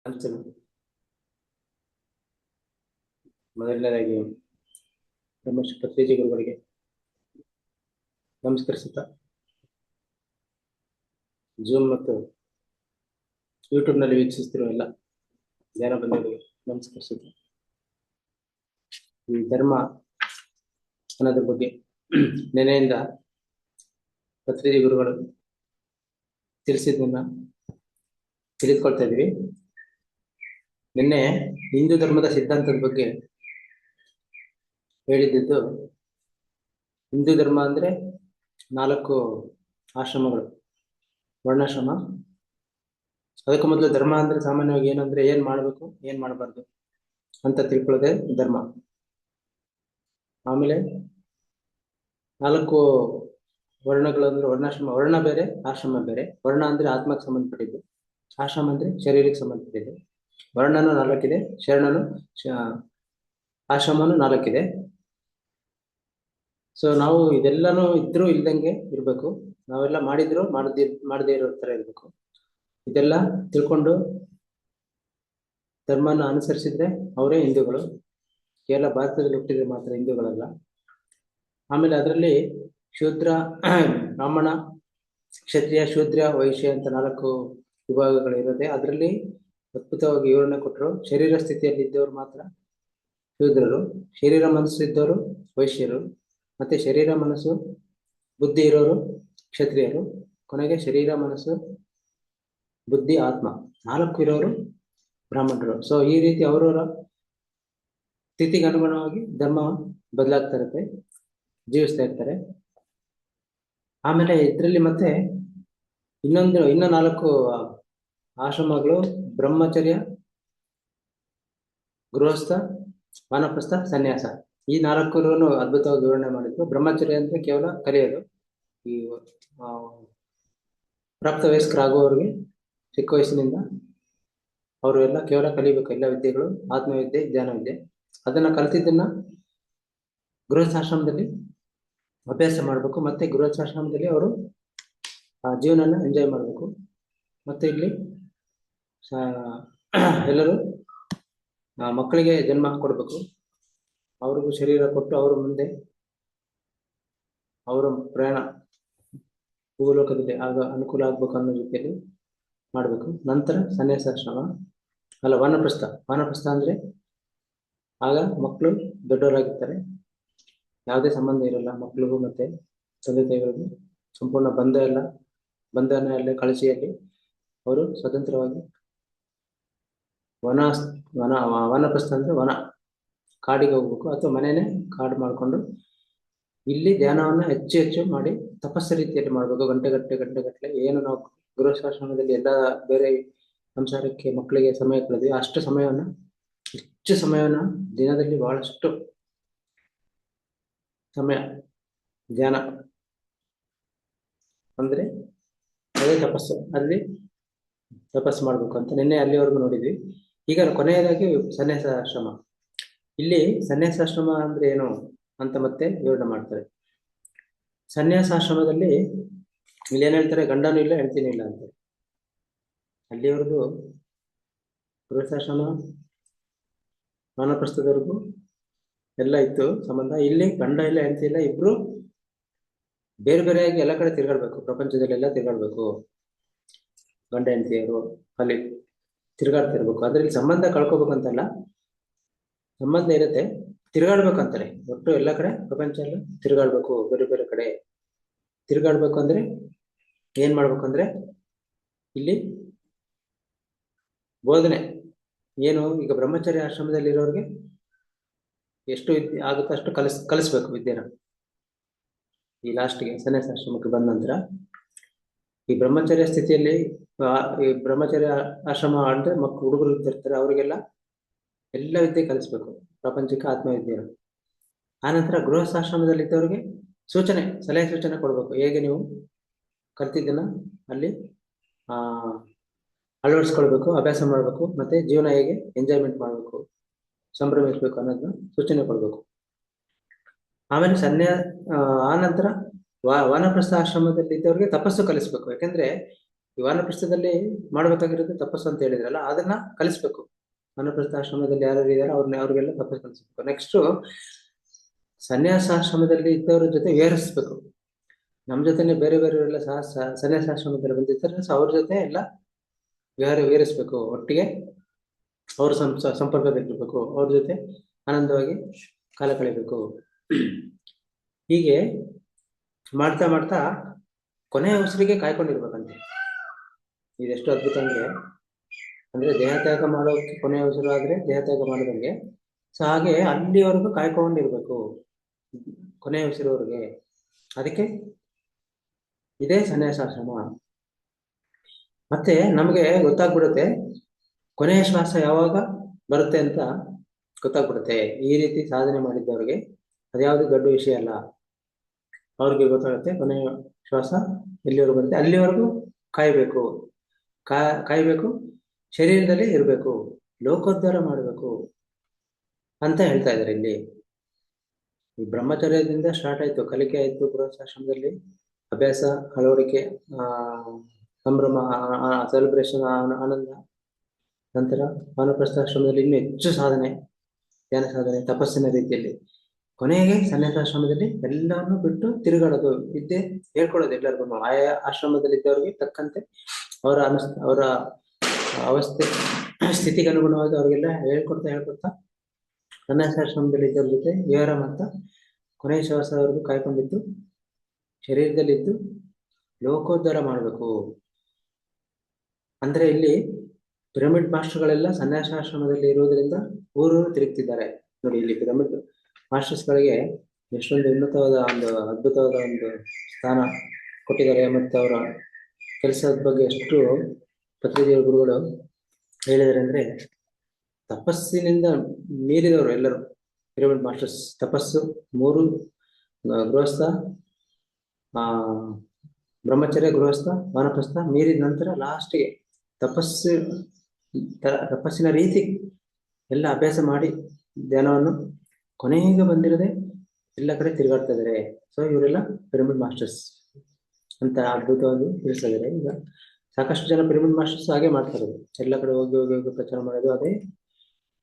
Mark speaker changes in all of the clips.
Speaker 1: ಅರ್ಚನೆ. ಮೊದಲನೇದಾಗಿ ಬ್ರಹ್ಮಶ್ರೀ ಪತ್ರಿಜಿ ಗುರುಗಳಿಗೆ ನಮಸ್ಕರಿಸುತ್ತಾ, ಜೂಮ್ ಮತ್ತು ಯೂಟ್ಯೂಬ್ನಲ್ಲಿ ವೀಕ್ಷಿಸ್ತಿರುವ ಎಲ್ಲ ಧ್ಯಾನ ಬಂಧುಗಳಿಗೆ ನಮಸ್ಕರಿಸುತ್ತಾ, ಈ ಧರ್ಮ ಅನ್ನೋದ್ರ ಬಗ್ಗೆ ನೆನೆಯಿಂದ ಪತ್ರಿಜಿ ಗುರುಗಳು ತಿಳಿಸಿದ್ದನ್ನ ತಿಳಿದುಕೊಳ್ತಾ ಇದ್ವಿ. ನಿನ್ನೆ ಹಿಂದೂ ಧರ್ಮದ ಸಿದ್ಧಾಂತದ ಬಗ್ಗೆ ಹೇಳಿದ್ದು, ಹಿಂದೂ ಧರ್ಮ ಅಂದ್ರೆ 4 ಆಶ್ರಮಗಳು, ವರ್ಣಾಶ್ರಮ. ಅದಕ್ಕೂ ಮೊದಲು ಧರ್ಮ ಅಂದ್ರೆ ಸಾಮಾನ್ಯವಾಗಿ ಏನಂದ್ರೆ ಏನ್ ಮಾಡ್ಬೇಕು ಏನ್ ಮಾಡಬಾರ್ದು ಅಂತ ತಿಳ್ಕೊಳ್ಳೋದೇ ಧರ್ಮ. ಆಮೇಲೆ 4 ವರ್ಣಗಳು ಅಂದ್ರೆ ವರ್ಣಾಶ್ರಮ. ವರ್ಣ ಬೇರೆ, ಆಶ್ರಮ ಬೇರೆ. ವರ್ಣ ಅಂದ್ರೆ ಆತ್ಮಕ್ಕೆ ಸಂಬಂಧಪಟ್ಟಿದ್ದು, ಆಶ್ರಮ ಅಂದ್ರೆ ಶರೀರಕ್ಕೆ ಸಂಬಂಧಪಟ್ಟಿದ್ದು. ವರ್ಣನು 4 ಇದೆ, ಶರಣನು ಆಶ್ರಮನು 4 ಇದೆ. ಸೊ ನಾವು ಇದೆಲ್ಲಾನು ಇದ್ರೂ ಇಲ್ದಂಗೆ ಇರ್ಬೇಕು. ನಾವೆಲ್ಲ ಮಾಡಿದ್ರು ಮಾಡದೇ ಇರೋ ತರ ಇರ್ಬೇಕು. ಇದೆಲ್ಲ ತಿಳ್ಕೊಂಡು ಧರ್ಮನ ಅನುಸರಿಸಿದ್ರೆ ಅವರೇ ಹಿಂದೂಗಳು. ಕೇವಲ ಭಾರತದಲ್ಲಿ ಹುಟ್ಟಿದ್ರೆ ಮಾತ್ರ ಹಿಂದೂಗಳಲ್ಲ. ಆಮೇಲೆ ಅದರಲ್ಲಿ ಶೂದ್ರ, ಬ್ರಾಹ್ಮಣ, ಕ್ಷತ್ರಿಯ, ಶೂದ್ರ, ವೈಶ್ಯ ಅಂತ 4 ವಿಭಾಗಗಳಿರುತ್ತೆ. ಅದರಲ್ಲಿ ಅದ್ಭುತವಾಗಿ ವಿವರಣೆ ಕೊಟ್ಟರು. ಶರೀರ ಸ್ಥಿತಿಯಲ್ಲಿ ಇದ್ದವರು ಮಾತ್ರ ಶೂದ್ರರು, ಶರೀರ ಮನಸ್ಸು ಇದ್ದವರು ವೈಶ್ಯರು, ಮತ್ತೆ ಶರೀರ ಮನಸ್ಸು ಬುದ್ಧಿ ಇರೋರು ಕ್ಷತ್ರಿಯರು, ಕೊನೆಗೆ ಶರೀರ ಮನಸ್ಸು ಬುದ್ಧಿ ಆತ್ಮ 4 ಇರೋರು ಬ್ರಾಹ್ಮಣರು. ಸೊ ಈ ರೀತಿ ಅವರವರ ಸ್ಥಿತಿಗೆ ಅನುಗುಣವಾಗಿ ಧರ್ಮ ಬದಲಾಗ್ತಾ ಇರುತ್ತೆ, ಜೀವಿಸ್ತಾ ಇರ್ತಾರೆ. ಆಮೇಲೆ ಇದರಲ್ಲಿ ಮತ್ತೆ ಇನ್ನೂ 4 ಆಶ್ರಮಗಳು: ಬ್ರಹ್ಮಚರ್ಯ, ಗೃಹಸ್ಥ, ವಾನಪ್ರಸ್ಥ, ಸನ್ಯಾಸ. ಈ 4 ಅದ್ಭುತವಾಗಿ ವಿವರಣೆ ಮಾಡಿದ್ರು. ಬ್ರಹ್ಮಚರ್ಯ ಅಂದ್ರೆ ಕೇವಲ ಕಲಿಯೋದು. ಈ ಪ್ರಾಪ್ತ ವಯಸ್ಕರಾಗುವವರಿಗೆ ಚಿಕ್ಕ ವಯಸ್ಸಿನಿಂದ ಅವರು ಎಲ್ಲ ಕೇವಲ ಕಲಿಬೇಕು, ಎಲ್ಲ ವಿದ್ಯೆಗಳು, ಆತ್ಮವಿದ್ಯೆ, ಧ್ಯಾನ ವಿದ್ಯೆ. ಅದನ್ನ ಕಲಿತಿದ್ದನ್ನ ಗೃಹಸ್ಥಾಶ್ರಮದಲ್ಲಿ ಅಭ್ಯಾಸ ಮಾಡಬೇಕು. ಮತ್ತೆ ಗೃಹಸ್ಥಾಶ್ರಮದಲ್ಲಿ ಅವರು ಜೀವನನ ಎಂಜಾಯ್ ಮಾಡಬೇಕು. ಮತ್ತೆ ಇಲ್ಲಿ ಎಲ್ಲರೂ ಮಕ್ಕಳಿಗೆ ಜನ್ಮ ಕೊಡ್ಬೇಕು, ಅವ್ರಿಗೂ ಶರೀರ ಕೊಟ್ಟು ಅವರು ಮುಂದೆ ಅವರ ಪ್ರಯಾಣ ಭೂಲೋಕದಲ್ಲಿ ಆಗ ಅನುಕೂಲ ಆಗ್ಬೇಕು ಅನ್ನೋ ರೀತಿಯಲ್ಲಿ ಮಾಡಬೇಕು. ನಂತರ ಸನ್ಯಾಸಾಶ್ರಮ ಅಲ್ಲ ವಾನಪ್ರಸ್ಥ. ವಾನಪ್ರಸ್ಥ ಅಂದ್ರೆ ಆಗ ಮಕ್ಕಳು ದೊಡ್ಡವರಾಗಿರ್ತಾರೆ, ಯಾವುದೇ ಸಂಬಂಧ ಇರಲ್ಲ ಮಕ್ಕಳಿಗೂ ಮತ್ತೆ ತಂದೆ ತಾಯಿಗಳಿಗೂ. ಸಂಪೂರ್ಣ ಬಂಧನ ಎಲ್ಲ ಕಳಚಿಯಲ್ಲಿ ಅವರು ಸ್ವತಂತ್ರವಾಗಿ ವಾನಪ್ರಸ್ಥ ಅಂದ್ರೆ ವನ, ಕಾಡಿಗೆ ಹೋಗ್ಬೇಕು, ಅಥವಾ ಮನೇನೆ ಕಾಡು ಮಾಡಿಕೊಂಡು ಇಲ್ಲಿ ಧ್ಯಾನವನ್ನ ಹೆಚ್ಚು ಮಾಡಿ ತಪಸ್ಸ ರೀತಿಯಲ್ಲಿ ಮಾಡ್ಬೇಕು. ಗಂಟೆಗಟ್ಟಲೆ ಏನು ನಾವು ಗೃಹಸ್ಥಾಶ್ರಮದಲ್ಲಿ ಎಲ್ಲ ಬೇರೆ ಸಂಸಾರಕ್ಕೆ ಮಕ್ಕಳಿಗೆ ಸಮಯ ಕಳೆದ್ವಿ, ಅಷ್ಟು ಹೆಚ್ಚು ಸಮಯವನ್ನ ದಿನದಲ್ಲಿ ಬಹಳಷ್ಟು ಸಮಯ ಧ್ಯಾನ ಅಂದ್ರೆ ಅದೇ ತಪಸ್ಸು, ಅಲ್ಲಿ ತಪಸ್ಸು ಮಾಡ್ಬೇಕು ಅಂತ ನಿನ್ನೆ ಅಲ್ಲಿವರೆಗೂ ನೋಡಿದ್ವಿ. ಈಗ ಕೊನೆಯದಾಗಿ ಸನ್ಯಾಸಾಶ್ರಮ. ಇಲ್ಲಿ ಸನ್ಯಾಸಾಶ್ರಮ ಅಂದ್ರೆ ಏನು ಅಂತ ಮತ್ತೆ ವಿವರಣೆ ಮಾಡ್ತಾರೆ. ಸನ್ಯಾಸಾಶ್ರಮದಲ್ಲಿ ಇಲ್ಲಿ ಏನ್ ಹೇಳ್ತಾರೆ, ಗಂಡನೂ ಇಲ್ಲ ಹೆಂಡತಿನೂ ಇಲ್ಲ ಅಂತ. ಅಲ್ಲಿವರೆಗೂ ಗೃಹಸ್ಥಾಶ್ರಮ ವಾನಪ್ರಸ್ಥದವರೆಗೂ ಎಲ್ಲ ಇತ್ತು ಸಂಬಂಧ. ಇಲ್ಲಿ ಗಂಡ ಇಲ್ಲ ಹೆಂಡತಿ ಇಲ್ಲ, ಇಬ್ರು ಬೇರೆ ಬೇರೆಯಾಗಿ ಎಲ್ಲ ಕಡೆ ತಿರ್ಗಾಡ್ಬೇಕು, ಪ್ರಪಂಚದಲ್ಲೆಲ್ಲ ತಿರ್ಗಾಡ್ಬೇಕು. ಗಂಡ ಹೆಂಡತಿಯರು ಅಲ್ಲಿ ತಿರ್ಗಾಡ್ತಿರ್ಬೇಕು. ಅದ್ರಲ್ಲಿ ಸಂಬಂಧ ಕಳ್ಕೊಬೇಕಂತಲ್ಲ, ಸಂಬಂಧ ಇರುತ್ತೆ, ತಿರ್ಗಾಡ್ಬೇಕಂತಾರೆ. ಒಟ್ಟು ಎಲ್ಲ ಕಡೆ ಪ್ರಪಂಚ ಎಲ್ಲ ತಿರ್ಗಾಡ್ಬೇಕು, ಬೇರೆ ಬೇರೆ ಕಡೆ ತಿರ್ಗಾಡ್ಬೇಕು. ಅಂದ್ರೆ ಏನ್ ಮಾಡ್ಬೇಕಂದ್ರೆ ಇಲ್ಲಿ ಬೋಧನೆ ಏನು, ಈಗ ಬ್ರಹ್ಮಚರ್ಯ ಆಶ್ರಮದಲ್ಲಿ ಇರೋರಿಗೆ ಎಷ್ಟು ವಿದ್ಯೆ ಆಗುತ್ತೋ ಅಷ್ಟು ಕಲಿಸ್ಬೇಕು ವಿದ್ಯೆನ. ಈ ಲಾಸ್ಟ್ಗೆ ಸನ್ಯಾಸಾಶ್ರಮಕ್ಕೆ ಬಂದ ನಂತರ ಈ ಬ್ರಹ್ಮಚರ್ಯ ಸ್ಥಿತಿಯಲ್ಲಿ ಈ ಬ್ರಹ್ಮಚರ್ಯ ಆಶ್ರಮ ಅಂದ್ರೆ ಹುಡುಗರು ಇರ್ತಾರೆ, ಅವರಿಗೆಲ್ಲ ಎಲ್ಲ ವಿದ್ಯೆ ಕಲಿಸ್ಬೇಕು, ಪ್ರಪಂಚಕ್ಕೆ ಆತ್ಮವಿದ್ಯೆ. ಆನಂತರ ಗೃಹಸ್ಥಾಶ್ರಮದಲ್ಲಿ ಇದ್ದವ್ರಿಗೆ ಸಲಹೆ ಸೂಚನೆ ಕೊಡ್ಬೇಕು, ಹೇಗೆ ನೀವು ಕಲ್ತಿದ್ದನ್ನ ಅಲ್ಲಿ ಅಳವಡಿಸ್ಕೊಳ್ಬೇಕು, ಅಭ್ಯಾಸ ಮಾಡ್ಬೇಕು, ಮತ್ತೆ ಜೀವನ ಹೇಗೆ ಎಂಜಾಯ್ಮೆಂಟ್ ಮಾಡ್ಬೇಕು, ಸಂಭ್ರಮಿಸ್ಬೇಕು ಅನ್ನೋದನ್ನ ಸೂಚನೆ ಕೊಡ್ಬೇಕು. ಆಮೇಲೆ ಆನಂತರ ವಾನಪ್ರಸ್ಥ ಆಶ್ರಮದಲ್ಲಿ ಇದ್ದವ್ರಿಗೆ ತಪಸ್ಸು ಕಲಿಸ್ಬೇಕು. ಯಾಕಂದ್ರೆ ಈ ವಾನಪ್ರಸ್ಥದಲ್ಲಿ ಮಾಡ್ಬೇಕಾಗಿರೋದು ತಪಸ್ಸು ಅಂತ ಹೇಳಿದ್ರಲ್ಲ, ಅದನ್ನ ಕಲಿಸ್ಬೇಕು. ವಾನಪ್ರಸ್ಥ ಆಶ್ರಮದಲ್ಲಿ ಯಾರು ಇದಾರೆ ಅವ್ರಿಗೆಲ್ಲ ತಪಸ್ಸು ಕಲಿಸ್ಬೇಕು. ನೆಕ್ಸ್ಟ್ ಸನ್ಯಾಸಾಶ್ರಮದಲ್ಲಿ ಇದ್ದವ್ರ ಜೊತೆ ವಿಹರಿಸ್ಬೇಕು. ನಮ್ಮ ಜೊತೆನೆ ಬೇರೆ ಬೇರೆಯವರೆಲ್ಲ ಸಹ ಸನ್ಯಾಸಾಶ್ರಮದಲ್ಲಿ ಬಂದಿರ್ತಾರೆ. ಸೊ ಅವ್ರ ಜೊತೆ ಎಲ್ಲ ವಿಹರಿಸ್ಬೇಕು, ಒಟ್ಟಿಗೆ ಅವ್ರ ಸಂಪರ್ಕದಲ್ಲಿರ್ಬೇಕು, ಅವ್ರ ಜೊತೆ ಆನಂದವಾಗಿ ಕಾಲ ಕಳಿಬೇಕು. ಹೀಗೆ ಮಾಡ್ತಾ ಮಾಡ್ತಾ ಕೊನೆಯ ಉಸಿರಿಗೆ ಕಾಯ್ಕೊಂಡಿರ್ಬೇಕಂತೆ. ಇದೆಷ್ಟು ಅದ್ಭುತ ಅಂದ್ರೆ ದೇಹತ್ಯಾಗ ಮಾಡೋಕೆ ಕೊನೆಯ ಉಸಿರು ಆದ್ರೆ ದೇಹತ್ಯಾಗ ಮಾಡೋದಂಗೆ. ಸೊ ಹಾಗೆ ಅಲ್ಲಿವರೆಗೂ ಕಾಯ್ಕೊಂಡಿರ್ಬೇಕು, ಕೊನೆಯ ಉಸಿರುವರೆಗೆ. ಅದಕ್ಕೆ ಇದೇ ಸನ್ಯಾಸಾಶ್ರಮ. ಮತ್ತೆ ನಮಗೆ ಗೊತ್ತಾಗ್ಬಿಡುತ್ತೆ ಕೊನೆಯ ಶ್ವಾಸ ಯಾವಾಗ ಬರುತ್ತೆ ಅಂತ ಗೊತ್ತಾಗ್ಬಿಡುತ್ತೆ. ಈ ರೀತಿ ಸಾಧನೆ ಮಾಡಿದ್ದವ್ರಿಗೆ ಅದ್ಯಾವುದು ದೊಡ್ಡ ವಿಷಯ ಅಲ್ಲ. ಅವ್ರಿಗೆ ಗೊತ್ತಾಗುತ್ತೆ ಕೊನೆಯ ಶ್ವಾಸ ಎಲ್ಲಿವರೆಗೂ ಬರುತ್ತೆ, ಅಲ್ಲಿವರೆಗೂ ಕಾಯ್ಬೇಕು. ಕಾಯ್ಬೇಕು, ಶರೀರದಲ್ಲಿ ಇರಬೇಕು, ಲೋಕೋದ್ಧಾರ ಮಾಡಬೇಕು ಅಂತ ಹೇಳ್ತಾ ಇದ್ದಾರೆ ಇಲ್ಲಿ. ಈ ಬ್ರಹ್ಮಚರ್ಯದಿಂದ ಸ್ಟಾರ್ಟ್ ಆಯ್ತು, ಕಲಿಕೆ ಆಯ್ತು ಗೃಹಸ್ಥಾಶ್ರಮದಲ್ಲಿ, ಅಭ್ಯಾಸ, ಅಳವಡಿಕೆ, ಸಂಭ್ರಮ, ಸೆಲೆಬ್ರೇಷನ್, ಆನಂದ. ನಂತರ ವಾನಪ್ರಸ್ಥಾಶ್ರಮದಲ್ಲಿ ಇನ್ನೂ ಹೆಚ್ಚು ಸಾಧನೆ, ಧ್ಯಾನ ಸಾಧನೆ, ತಪಸ್ಸಿನ ರೀತಿಯಲ್ಲಿ. ಕೊನೆಗೆ ಸನ್ಯಾಸಾಶ್ರಮದಲ್ಲಿ ಎಲ್ಲವನ್ನು ಬಿಟ್ಟು ತಿರುಗಾಡೋದು, ವಿದ್ಯೆ ಹೇಳ್ಕೊಡೋದು ಎಲ್ಲರಿಗೂ. ಆಯಾ ಆಶ್ರಮದಲ್ಲಿ ಇದ್ದವ್ರಿಗೆ ತಕ್ಕಂತೆ ಅವರ ಅವಸ್ಥೆ ಸ್ಥಿತಿಗೆ ಅನುಗುಣವಾಗಿ ಅವ್ರಿಗೆಲ್ಲ ಹೇಳ್ಕೊಡ್ತಾ ಸನ್ಯಾಸಾಶ್ರಮದಲ್ಲಿ ಇದ್ದವ್ರ ಜೊತೆ ವಿಹಾರ ಮಾಡ್ತಾ ಕೊನೆಯ ಶ್ವಾಸವರೆಗೂ ಕಾಯ್ಕೊಂಡಿದ್ದು ಶರೀರದಲ್ಲಿದ್ದು ಲೋಕೋದ್ಧಾರ ಮಾಡಬೇಕು. ಅಂದ್ರೆ ಇಲ್ಲಿ ಪಿರಮಿಡ್ ಮಾಸ್ಟರ್ಗಳೆಲ್ಲ ಸನ್ಯಾಸಾಶ್ರಮದಲ್ಲಿ ಇರುವುದರಿಂದ ಊರೂರು ತಿರುಗ್ತಿದ್ದಾರೆ ನೋಡಿ. ಇಲ್ಲಿ ಪಿರಮಿಡ್ ಮಾಸ್ಟರ್ಸ್ಗಳಿಗೆ ಎಷ್ಟೊಂದು ಉನ್ನತವಾದ ಒಂದು ಅದ್ಭುತವಾದ ಒಂದು ಸ್ಥಾನ ಕೊಟ್ಟಿದ್ದಾರೆ. ಮತ್ತು ಅವರ ಕೆಲಸದ ಬಗ್ಗೆ ಎಷ್ಟು ಪತ್ರಿಕೆಯ ಗುರುಗಳು ಹೇಳಿದ್ದಾರೆ ಅಂದ್ರೆ, ತಪಸ್ಸಿನಿಂದ ಮೀರಿದವರು ಎಲ್ಲರೂ ಪಿರಮಿಡ್ ಮಾಸ್ಟರ್ಸ್. ತಪಸ್ಸು 3 ಗೃಹಸ್ಥ, ಬ್ರಹ್ಮಚರ್ಯ, ಗೃಹಸ್ಥ, ವಾನಪ್ರಸ್ಥ ಮೀರಿದ ನಂತರ ಲಾಸ್ಟ್ಗೆ ತಪಸ್ಸಿನ ರೀತಿ ಎಲ್ಲ ಅಭ್ಯಾಸ ಮಾಡಿ ಧ್ಯಾನವನ್ನು ಕೊನೆಗೆ ಬಂದಿರದೆ ಎಲ್ಲ ಕಡೆ ತಿರುಗಾಡ್ತಾ ಇದ್ದಾರೆ. ಸೊ ಇವರೆಲ್ಲ ಪಿರಮಿಡ್ ಮಾಸ್ಟರ್ಸ್ ಅಂತ ಅದ್ಭುತವಾಗಿ ತಿಳಿಸ್ತಾ ಇದ್ದಾರೆ. ಈಗ ಸಾಕಷ್ಟು ಜನ ಪಿರಮಿಡ್ ಮಾಸ್ಟರ್ಸ್ ಹಾಗೆ ಮಾಡ್ತಾ ಇರೋದು, ಎಲ್ಲ ಕಡೆ ಹೋಗಿ ಹೋಗಿ ಹೋಗಿ ಪ್ರಚಾರ ಮಾಡೋದು. ಅದೇ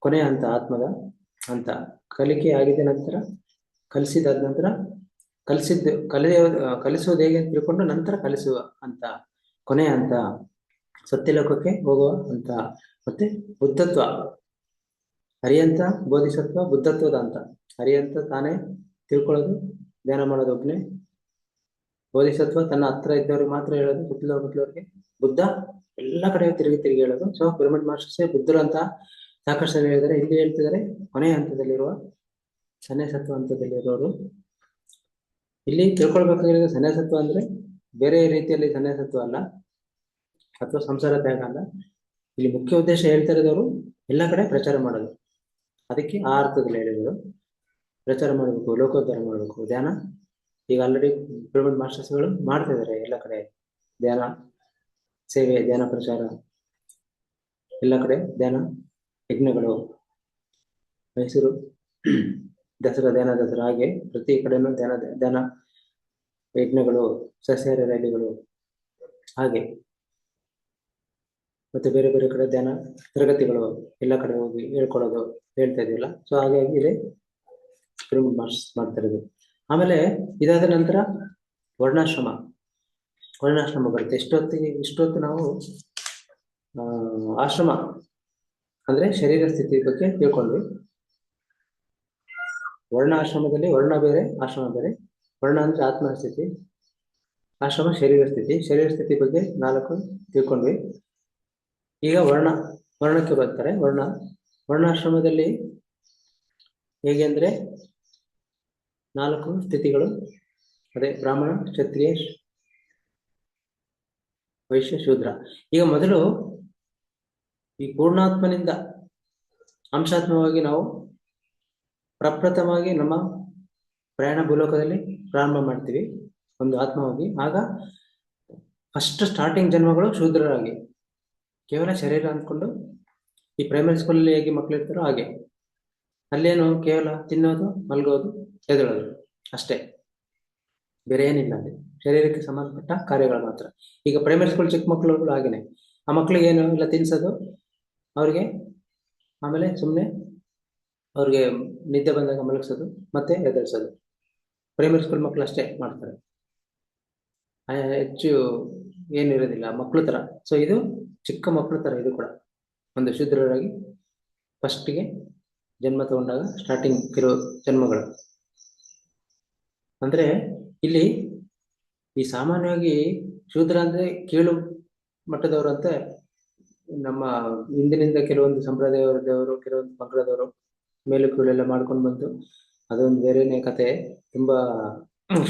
Speaker 1: ಕೊನೆಯ ಹಂತ, ಆತ್ಮದ ಹಂತ. ಕಲಿಕೆ ಆಗಿದ ನಂತರ, ಕಲಿಸಿದಾದ ನಂತರ ಕಲಿಸುವುದು ಹೇಗೆ ಅಂತ ತಿಳ್ಕೊಂಡು ನಂತರ ಕಲಿಸುವ ಹಂತ, ಕೊನೆಯ ಹಂತ. ಸತ್ಯಲೋಕಕ್ಕೆ ಹೋಗುವ ಹಂತ. ಮತ್ತೆ ಬುದ್ಧತ್ವ, ಹರಿಯಂತ ಬೋಧಿಸತ್ವ ಬುದ್ಧತ್ವದ ಹಂತ. ಹರಿಯಂತ ತಾನೇ ತಿಳ್ಕೊಳ್ಳೋದು, ಧ್ಯಾನ ಮಾಡೋದು ಒಬ್ಬನೇ. ಬೋಧಿಸತ್ವ ತನ್ನ ಹತ್ರ ಇದ್ದವ್ರಿಗೆ ಮಾತ್ರ ಹೇಳೋದು, ಮುಟ್ಲವ್ರಿಗೆ. ಬುದ್ಧ ಎಲ್ಲ ಕಡೆ ತಿರುಗಿ ಹೇಳೋದು. ಸೊ ಪಿರಮಿಡ್ ಮಾಸ್ಟರ್ಸೇ ಬುದ್ಧರು ಅಂತ ಸಾಕಷ್ಟು ಹೇಳಿದ್ದಾರೆ. ಇಲ್ಲಿ ಹೇಳ್ತಿದ್ದಾರೆ ಕೊನೆಯ ಹಂತದಲ್ಲಿರುವ ಸನ್ಯಾಸತ್ವ ಹಂತದಲ್ಲಿರೋರು. ಇಲ್ಲಿ ತಿಳ್ಕೊಳ್ಬೇಕಾಗಿರೋದು ಸನ್ಯಾಸತ್ವ ಅಂದ್ರೆ ಬೇರೆ ರೀತಿಯಲ್ಲಿ ಸನ್ಯಾಸತ್ವ ಅಲ್ಲ, ಅಥವಾ ಸಂಸಾರ ತ್ಯಾಗ ಅಲ್ಲ. ಇಲ್ಲಿ ಮುಖ್ಯ ಉದ್ದೇಶ ಹೇಳ್ತಾ ಇರೋದವರು ಎಲ್ಲ ಕಡೆ ಪ್ರಚಾರ ಮಾಡೋದು. ಅದಕ್ಕೆ ಆ ಅರ್ಥದಲ್ಲಿ ಹೇಳಿದ್ರು, ಪ್ರಚಾರ ಮಾಡಬೇಕು, ಲೋಕೋದ್ಧಾರ ಮಾಡಬೇಕು, ಧ್ಯಾನ. ಈಗ ಆಲ್ರೆಡಿ ಪಿರಮಿಡ್ ಮಾಸ್ಟರ್ಸ್ಗಳು ಮಾಡ್ತಾ ಇದ್ದಾರೆ ಎಲ್ಲ ಕಡೆ ಧ್ಯಾನ ಸೇವೆ, ಧ್ಯಾನ ಪ್ರಚಾರ, ಎಲ್ಲ ಕಡೆ ಧ್ಯಾನ ಯಜ್ಞಗಳು. ಮೈಸೂರು ದಸರಾ, ಧ್ಯಾನ ದಸರಾ, ಹಾಗೆ ಪ್ರತಿ ಕಡೆನೂ ಧ್ಯಾನ ಯಜ್ಞಗಳು, ಸಸ್ಯಾಹಾರಿ ರ್ಯಾಲಿಗಳು, ಹಾಗೆ ಮತ್ತೆ ಬೇರೆ ಬೇರೆ ಕಡೆ ಧ್ಯಾನ ತರಗತಿಗಳು, ಎಲ್ಲ ಕಡೆ ಹೋಗಿ ಹೇಳ್ಕೊಡೋದು ಹೇಳ್ತಾ ಇದೀವಲ್ಲ. ಸೊ ಹಾಗಾಗಿ ಇಲ್ಲಿ ಪಿರಮಿಡ್ ಮಾಸ್ಟರ್ಸ್ ಮಾಡ್ತಾ ಇರೋದು. ಆಮೇಲೆ ಇದಾದ ನಂತರ ವರ್ಣಾಶ್ರಮ ಬರುತ್ತೆ. ಇಷ್ಟೊತ್ತು ನಾವು ಆಶ್ರಮ ಅಂದ್ರೆ ಶರೀರ ಸ್ಥಿತಿ ಬಗ್ಗೆ ತಿಳ್ಕೊಂಡ್ವಿ. ವರ್ಣಾಶ್ರಮದಲ್ಲಿ ವರ್ಣ ಬೇರೆ, ಆಶ್ರಮ ಬೇರೆ. ವರ್ಣ ಅಂದ್ರೆ ಆತ್ಮ ಸ್ಥಿತಿ, ಆಶ್ರಮ ಶರೀರ ಸ್ಥಿತಿ ಬಗ್ಗೆ 4 ತಿಳ್ಕೊಂಡ್ವಿ. ಈಗ ವರ್ಣಕ್ಕೆ ಬರ್ತಾರೆ. ವರ್ಣಾಶ್ರಮದಲ್ಲಿ ಹೇಗೆ ಅಂದ್ರೆ 4 ಸ್ಥಿತಿಗಳು, ಅದೇ ಬ್ರಾಹ್ಮಣ, ಕ್ಷತ್ರಿಯ, ವೈಶ್ಯ, ಶೂದ್ರ. ಈಗ ಮೊದಲು ಈ ಪೂರ್ಣಾತ್ಮನಿಂದ ಅಂಶಾತ್ಮವಾಗಿ ನಾವು ಪ್ರಪ್ರಥಮವಾಗಿ ನಮ್ಮ ಪ್ರಯಾಣ ಭೂಲೋಕದಲ್ಲಿ ಪ್ರಾರಂಭ ಮಾಡ್ತೀವಿ, ಒಂದು ಆತ್ಮವಾಗಿ. ಆಗ ಫಸ್ಟ್ ಸ್ಟಾರ್ಟಿಂಗ್ ಜನ್ಮಗಳು ಶೂದ್ರರಾಗಿ, ಕೇವಲ ಶರೀರ ಅಂದ್ಕೊಂಡು, ಈ ಪ್ರೈಮರಿ ಸ್ಕೂಲಲ್ಲಿ ಹೇಗೆ ಮಕ್ಕಳು ಇರ್ತಾರೋ ಹಾಗೆ. ಅಲ್ಲೇನು ಕೇವಲ ತಿನ್ನೋದು, ಮಲ್ಗೋದು, ಎದ್ದೇಳೋದು ಅಷ್ಟೇ. ಬೇರೆ ಏನಿಲ್ಲ ಅಲ್ಲಿ. ಶರೀರಕ್ಕೆ ಸಂಬಂಧಪಟ್ಟ ಕಾರ್ಯಗಳು ಮಾತ್ರ. ಈಗ ಪ್ರೈಮರಿ ಸ್ಕೂಲ್ ಚಿಕ್ಕ ಮಕ್ಕಳುಗಳು ಹಾಗೇನೆ, ಆ ಮಕ್ಳಿಗೆ ಏನು ಇಲ್ಲ ತಿನ್ಸೋದು ಅವ್ರಿಗೆ, ಆಮೇಲೆ ಸುಮ್ಮನೆ ಅವ್ರಿಗೆ ನಿದ್ದೆ ಬಂದಾಗ ಮಲಗಿಸೋದು ಮತ್ತೆ ಎದುರಿಸೋದು. ಪ್ರೈಮರಿ ಸ್ಕೂಲ್ ಮಕ್ಕಳು ಅಷ್ಟೇ ಮಾಡ್ತಾರೆ, ಹೆಚ್ಚು ಏನಿರೋದಿಲ್ಲ ಮಕ್ಕಳು ತರ. ಸೊ ಇದು ಚಿಕ್ಕ ಮಕ್ಕಳು ತರ, ಇದು ಕೂಡ ಒಂದು ಶೂದ್ರರಾಗಿ ಫಸ್ಟ್ಗೆ ಜನ್ಮ ತಗೊಂಡಾಗ ಸ್ಟಾರ್ಟಿಂಗ್ ಇರೋ ಜನ್ಮಗಳು. ಅಂದ್ರೆ ಇಲ್ಲಿ ಈ ಸಾಮಾನ್ಯವಾಗಿ ಶೂದ್ರ ಅಂದ್ರೆ ಕೀಳು ಮಟ್ಟದವರು ಅಂತ ನಮ್ಮ ಹಿಂದಿನಿಂದ ಕೆಲವೊಂದು ಸಂಪ್ರದಾಯದವರು, ಕೆಲವೊಂದು ಪಂಗಡದವರು ಮೇಲು ಕೀಳೆಲ್ಲ ಮಾಡ್ಕೊಂಡು ಬಂದು ಅದೊಂದು ಬೇರೆನೇ ಕತೆ. ತುಂಬಾ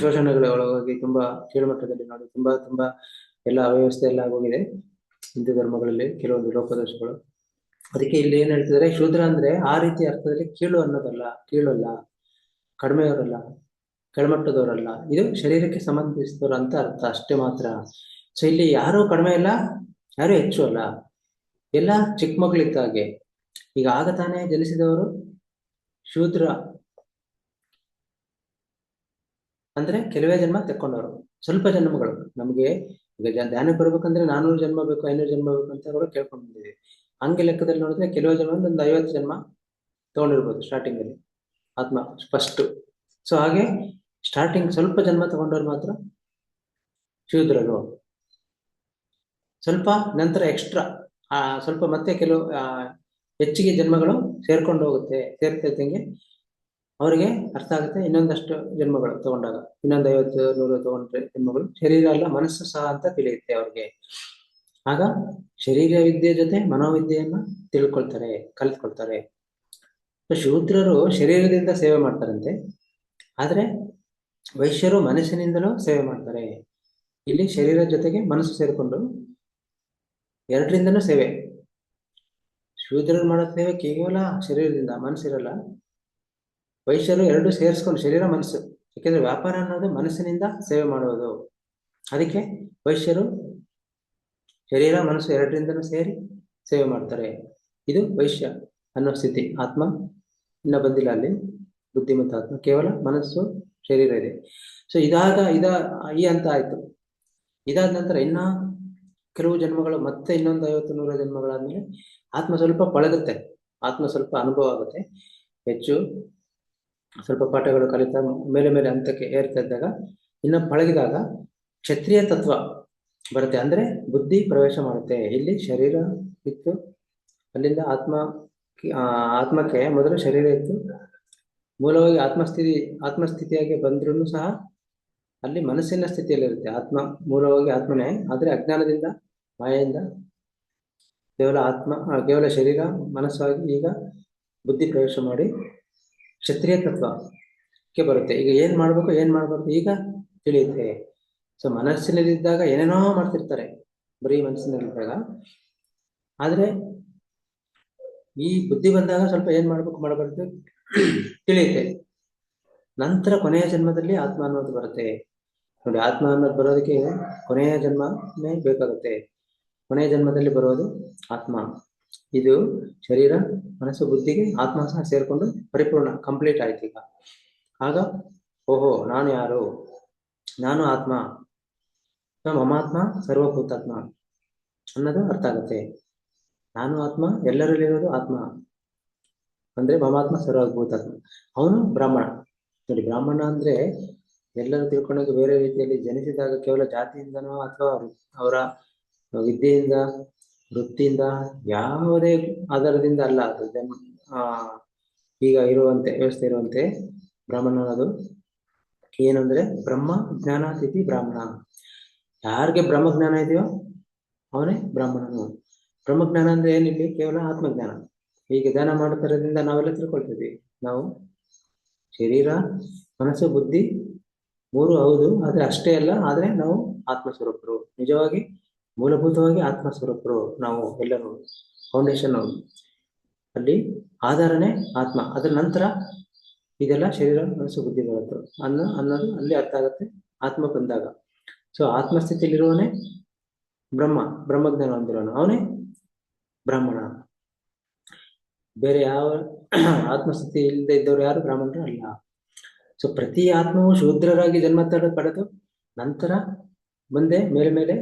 Speaker 1: ಶೋಷಣೆಗಳ ಒಳಗಾಗಿ ತುಂಬಾ ಕೀಳುಮಟ್ಟದಲ್ಲಿ ನೋಡಿ ತುಂಬಾ ತುಂಬಾ ಎಲ್ಲ ಅವ್ಯವಸ್ಥೆ ಎಲ್ಲ ಆಗೋಗಿದೆ ಹಿಂದೂ ಧರ್ಮಗಳಲ್ಲಿ, ಕೆಲವೊಂದು ಲೋಪದೋಷಗಳು. ಅದಕ್ಕೆ ಇಲ್ಲಿ ಏನ್ ಹೇಳ್ತಿದ್ದಾರೆ, ಶೂದ್ರ ಅಂದ್ರೆ ಆ ರೀತಿ ಅರ್ಥದಲ್ಲಿ ಕೀಳು ಅನ್ನೋದಲ್ಲ, ಕೀಳಲ್ಲ, ಕಡಿಮೆಯವರಲ್ಲ, ಕೆಳಮಟ್ಟದವರಲ್ಲ, ಇದು ಶರೀರಕ್ಕೆ ಸಂಬಂಧಿಸಿದವರು ಅಂತ ಅರ್ಥ ಅಷ್ಟೇ ಮಾತ್ರ. ಸೊ ಇಲ್ಲಿ ಯಾರು ಕಡಿಮೆ ಇಲ್ಲ, ಯಾರು ಹೆಚ್ಚು ಅಲ್ಲ, ಎಲ್ಲ ಚಿಕ್ಕ ಮಕ್ಕಳಿದ್ದ ಹಾಗೆ. ಈಗ ಆಗ ತಾನೇ ಜನಿಸಿದವರು ಶೂದ್ರ ಅಂದ್ರೆ ಕೆಲವೇ ಜನ್ಮ ತೆಕ್ಕೊಂಡವರು, ಸ್ವಲ್ಪ ಜನ್ಮಗಳು. ನಮ್ಗೆ ಈಗ ಧ್ಯಾನಕ್ಕೆ ಬರ್ಬೇಕಂದ್ರೆ 400 ಜನ್ಮ ಬೇಕು, 500 ಜನ್ಮ ಬೇಕು ಅಂತ ಕೂಡ ಕೇಳ್ಕೊಂಡಿದ್ದೀವಿ. ಹಂಗೆ ಲೆಕ್ಕದಲ್ಲಿ ನೋಡಿದ್ರೆ ಕೆಲವೇ ಜನ್ಮ ಒಂದು 50 ಜನ್ಮ ತಗೊಂಡಿರ್ಬೋದು ಸ್ಟಾರ್ಟಿಂಗ್ ಅಲ್ಲಿ ಆತ್ಮ ಫಸ್ಟ್. ಸೊ ಹಾಗೆ ಸ್ಟಾರ್ಟಿಂಗ್ ಸ್ವಲ್ಪ ಜನ್ಮ ತಗೊಂಡವ್ರು ಮಾತ್ರ ಶೂದ್ರರು. ಸ್ವಲ್ಪ ನಂತರ ಎಕ್ಸ್ಟ್ರಾ ಸ್ವಲ್ಪ ಮತ್ತೆ ಕೆಲವು ಹೆಚ್ಚಿಗೆ ಜನ್ಮಗಳು ಸೇರ್ಕೊಂಡು ಹೋಗುತ್ತೆ. ಸೇರ್ತಿದ್ದಂಗೆ ಅವರಿಗೆ ಅರ್ಥ ಆಗುತ್ತೆ, ಇನ್ನೊಂದಷ್ಟು ಜನ್ಮಗಳು ತಗೊಂಡಾಗ ಇನ್ನೊಂದು 50-100 ತಗೊಂಡ್ರೆ ಜನ್ಮಗಳು ಶರೀರ ಅಲ್ಲ ಮನಸ್ಸು ಸಹ ಅಂತ ತಿಳಿಯುತ್ತೆ ಅವ್ರಿಗೆ. ಆಗ ಶರೀರ ವಿದ್ಯೆ ಜೊತೆ ಮನೋವಿದ್ಯೆಯನ್ನ ತಿಳ್ಕೊಳ್ತಾರೆ, ಕಲಿತ್ಕೊಳ್ತಾರೆ. ಶೂದ್ರರು ಶರೀರದಿಂದ ಸೇವೆ ಮಾಡ್ತಾರಂತೆ, ಆದ್ರೆ ವೈಶ್ಯರು ಮನಸ್ಸಿನಿಂದಲೂ ಸೇವೆ ಮಾಡ್ತಾರೆ. ಇಲ್ಲಿ ಶರೀರ ಜೊತೆಗೆ ಮನಸ್ಸು ಸೇರಿಕೊಂಡು ಎರಡರಿಂದನೂ ಸೇವೆ. ಶೂದ್ರರು ಮಾಡೋ ಸೇವೆ ಕೇವಲ ಶರೀರದಿಂದ, ಮನಸ್ಸಿರಲ್ಲ. ವೈಶ್ಯರು ಎರಡು ಸೇರಿಸ್ಕೊಂಡು ಶರೀರ ಮನಸ್ಸು, ಯಾಕೆಂದ್ರೆ ವ್ಯಾಪಾರ ಅನ್ನೋದು ಮನಸ್ಸಿನಿಂದ ಸೇವೆ ಮಾಡುವುದು. ಅದಕ್ಕೆ ವೈಶ್ಯರು ಶರೀರ ಮನಸ್ಸು ಎರಡರಿಂದನೂ ಸೇರಿ ಸೇವೆ ಮಾಡ್ತಾರೆ. ಇದು ವೈಶ್ಯ ಅನ್ನೋ ಸ್ಥಿತಿ. ಆತ್ಮ ಇನ್ನ ಬಂದಿಲ್ಲ ಅಲ್ಲಿ, ಬುದ್ಧಿಮತ್ತ ಆತ್ಮ, ಕೇವಲ ಮನಸ್ಸು ಶರೀರ ಇದೆ. ಸೊ ಈ ಹಂತ ಆಯ್ತು. ಇದಾದ ನಂತರ ಇನ್ನ ಕೆಲವು ಜನ್ಮಗಳು, ಮತ್ತೆ ಇನ್ನೊಂದು 50-100 ಜನ್ಮಗಳಾದ್ಮೇಲೆ ಆತ್ಮ ಸ್ವಲ್ಪ ಪಳಗುತ್ತೆ, ಆತ್ಮ ಸ್ವಲ್ಪ ಅನುಭವ ಆಗುತ್ತೆ, ಹೆಚ್ಚು ಸ್ವಲ್ಪ ಪಾಠಗಳು ಕಲಿತಾ ಮೇಲೆ ಮೇಲೆ ಹಂತಕ್ಕೆ ಏರ್ತಾ ಇದ್ದಾಗ, ಇನ್ನು ಪಳಗಿದಾಗ ಕ್ಷತ್ರಿಯ ತತ್ವ ಬರುತ್ತೆ. ಅಂದ್ರೆ ಬುದ್ಧಿ ಪ್ರವೇಶ ಮಾಡುತ್ತೆ. ಇಲ್ಲಿ ಶರೀರ ಇತ್ತು, ಅಲ್ಲಿಂದ ಆತ್ಮಕ್ಕೆ ಮೊದಲು ಶರೀರ ಇತ್ತು, ಮೂಲವಾಗಿ ಆತ್ಮಸ್ಥಿತಿಯಾಗಿ ಬಂದ್ರೂ ಸಹ ಅಲ್ಲಿ ಮನಸ್ಸಿನ ಸ್ಥಿತಿಯಲ್ಲಿರುತ್ತೆ. ಆತ್ಮ ಮೂಲವಾಗಿ ಆತ್ಮನೇ, ಆದ್ರೆ ಅಜ್ಞಾನದಿಂದ ಮಾಯೆಯಿಂದ ಕೇವಲ ಶರೀರ ಮನಸ್ಸಾಗಿ ಈಗ ಬುದ್ಧಿ ಪ್ರವೇಶ ಮಾಡಿ ಕ್ಷತ್ರಿಯ ತತ್ವಕ್ಕೆ ಬರುತ್ತೆ. ಈಗ ಏನ್ ಮಾಡ್ಬಾರ್ದು ಈಗ ತಿಳಿಯುತ್ತೆ. ಸೊ ಮನಸ್ಸಿನಲ್ಲಿದ್ದಾಗ ಏನೇನೋ ಮಾಡ್ತಿರ್ತಾರೆ, ಬರೀ ಮನಸ್ಸಿನಲ್ಲಿದ್ದಾಗ. ಆದ್ರೆ ಈ ಬುದ್ಧಿ ಬಂದಾಗ ಸ್ವಲ್ಪ ಏನ್ ಮಾಡಬಾರ್ದು ತಿಳಿಯುತ್ತೆ. ನಂತರ ಕೊನೆಯ ಜನ್ಮದಲ್ಲಿ ಆತ್ಮ ಅನ್ನೋದು ಬರುತ್ತೆ ನೋಡಿ. ಆತ್ಮ ಅನ್ನೋದು ಬರೋದಕ್ಕೆ ಕೊನೆಯ ಜನ್ಮನೇ ಬೇಕಾಗುತ್ತೆ. ಕೊನೆಯ ಜನ್ಮದಲ್ಲಿ ಬರೋದು ಆತ್ಮ. ಇದು ಶರೀರ ಮನಸ್ಸು ಬುದ್ಧಿಗೆ ಆತ್ಮ ಸಹ ಸೇರ್ಕೊಂಡು ಪರಿಪೂರ್ಣ ಕಂಪ್ಲೀಟ್ ಆಯ್ತು. ಈಗ ಆಗ ಓಹೋ, ನಾನು ಯಾರು, ನಾನು ಆತ್ಮ, ಮಮಾತ್ಮ ಸರ್ವಭೂತಾತ್ಮ ಅನ್ನೋದು ಅರ್ಥ ಆಗುತ್ತೆ. ನಾನು ಆತ್ಮ, ಎಲ್ಲರಲ್ಲಿರೋದು ಆತ್ಮ ಅಂದ್ರೆ ಮಮಾತ್ಮ ಸರ್ವಭೂತಾತ್ಮ. ಅವನು ಬ್ರಾಹ್ಮಣ ನೋಡಿ. ಬ್ರಾಹ್ಮಣ ಅಂದ್ರೆ ಎಲ್ಲರೂ ತಿಳ್ಕೊಂಡಾಗ ಬೇರೆ ರೀತಿಯಲ್ಲಿ ಜನಿಸಿದಾಗ ಕೇವಲ ಜಾತಿಯಿಂದನೋ ಅಥವಾ ಅವರ ವಿದ್ಯೆಯಿಂದ, ವೃತ್ತಿಯಿಂದ, ಯಾವುದೇ ಆಧಾರದಿಂದ ಅಲ್ಲ. ಅದು ಈಗ ಇರುವಂತೆ ವ್ಯವಸ್ಥೆ ಇರುವಂತೆ ಬ್ರಾಹ್ಮಣ ಅನ್ನೋದು ಏನಂದ್ರೆ ಬ್ರಹ್ಮ ಜ್ಞಾನಾತಿಥಿ ಬ್ರಾಹ್ಮಣ. ಯಾರಿಗೆ ಬ್ರಹ್ಮಜ್ಞಾನ ಇದೆಯೋ ಅವನೇ ಬ್ರಾಹ್ಮಣನು. ಬ್ರಹ್ಮಜ್ಞಾನ ಅಂದ್ರೆ ಏನಿಲ್ಲ, ಕೇವಲ ಆತ್ಮಜ್ಞಾನ. ಹೀಗೆ ಧ್ಯಾನ ಮಾಡುತ್ತಿರೋದ್ರಿಂದ ನಾವೆಲ್ಲ ತಿಳ್ಕೊಳ್ತೀವಿ, ನಾವು ಶರೀರ ಮನಸ್ಸು ಬುದ್ಧಿ ಮೂರು ಹೌದು, ಆದ್ರೆ ಅಷ್ಟೇ ಅಲ್ಲ. ಆದ್ರೆ ನಾವು ಆತ್ಮಸ್ವರೂಪರು, ನಿಜವಾಗಿ ಮೂಲಭೂತವಾಗಿ ಆತ್ಮಸ್ವರೂಪರು ನಾವು ಎಲ್ಲರೂ. ಫೌಂಡೇಶನ್ ಅಲ್ಲಿ ಆಧಾರನೇ ಆತ್ಮ. ಅದರ ನಂತರ ಇದೆಲ್ಲ ಶರೀರ ಮನಸ್ಸು ಬುದ್ಧಿ ಬರುತ್ತೆ ಅನ್ನೋದು ಅಲ್ಲಿ ಅರ್ಥ ಆಗುತ್ತೆ ಆತ್ಮ ಬಂದಾಗ. ಸೊ ಆತ್ಮಸ್ಥಿತಿಯಲ್ಲಿರುವವನೇ ಬ್ರಹ್ಮಜ್ಞಾನ ಹೊಂದಿರೋನು, ಅವನೇ ಬ್ರಾಹ್ಮಣ. ಬೇರೆ ಯಾವ ಆತ್ಮಸ್ಥಿತಿ ಇಲ್ಲದೆ ಇದ್ದವ್ರು ಯಾರು ಬ್ರಾಹ್ಮಣರು ಅಲ್ಲ. ಸೊ ಪ್ರತಿ ಆತ್ಮವು ಶೂದ್ರರಾಗಿ ಜನ್ಮ ಪಡೆದು ನಂತರ ಮುಂದೆ ಮೇಲೆ ಮೇಲೆ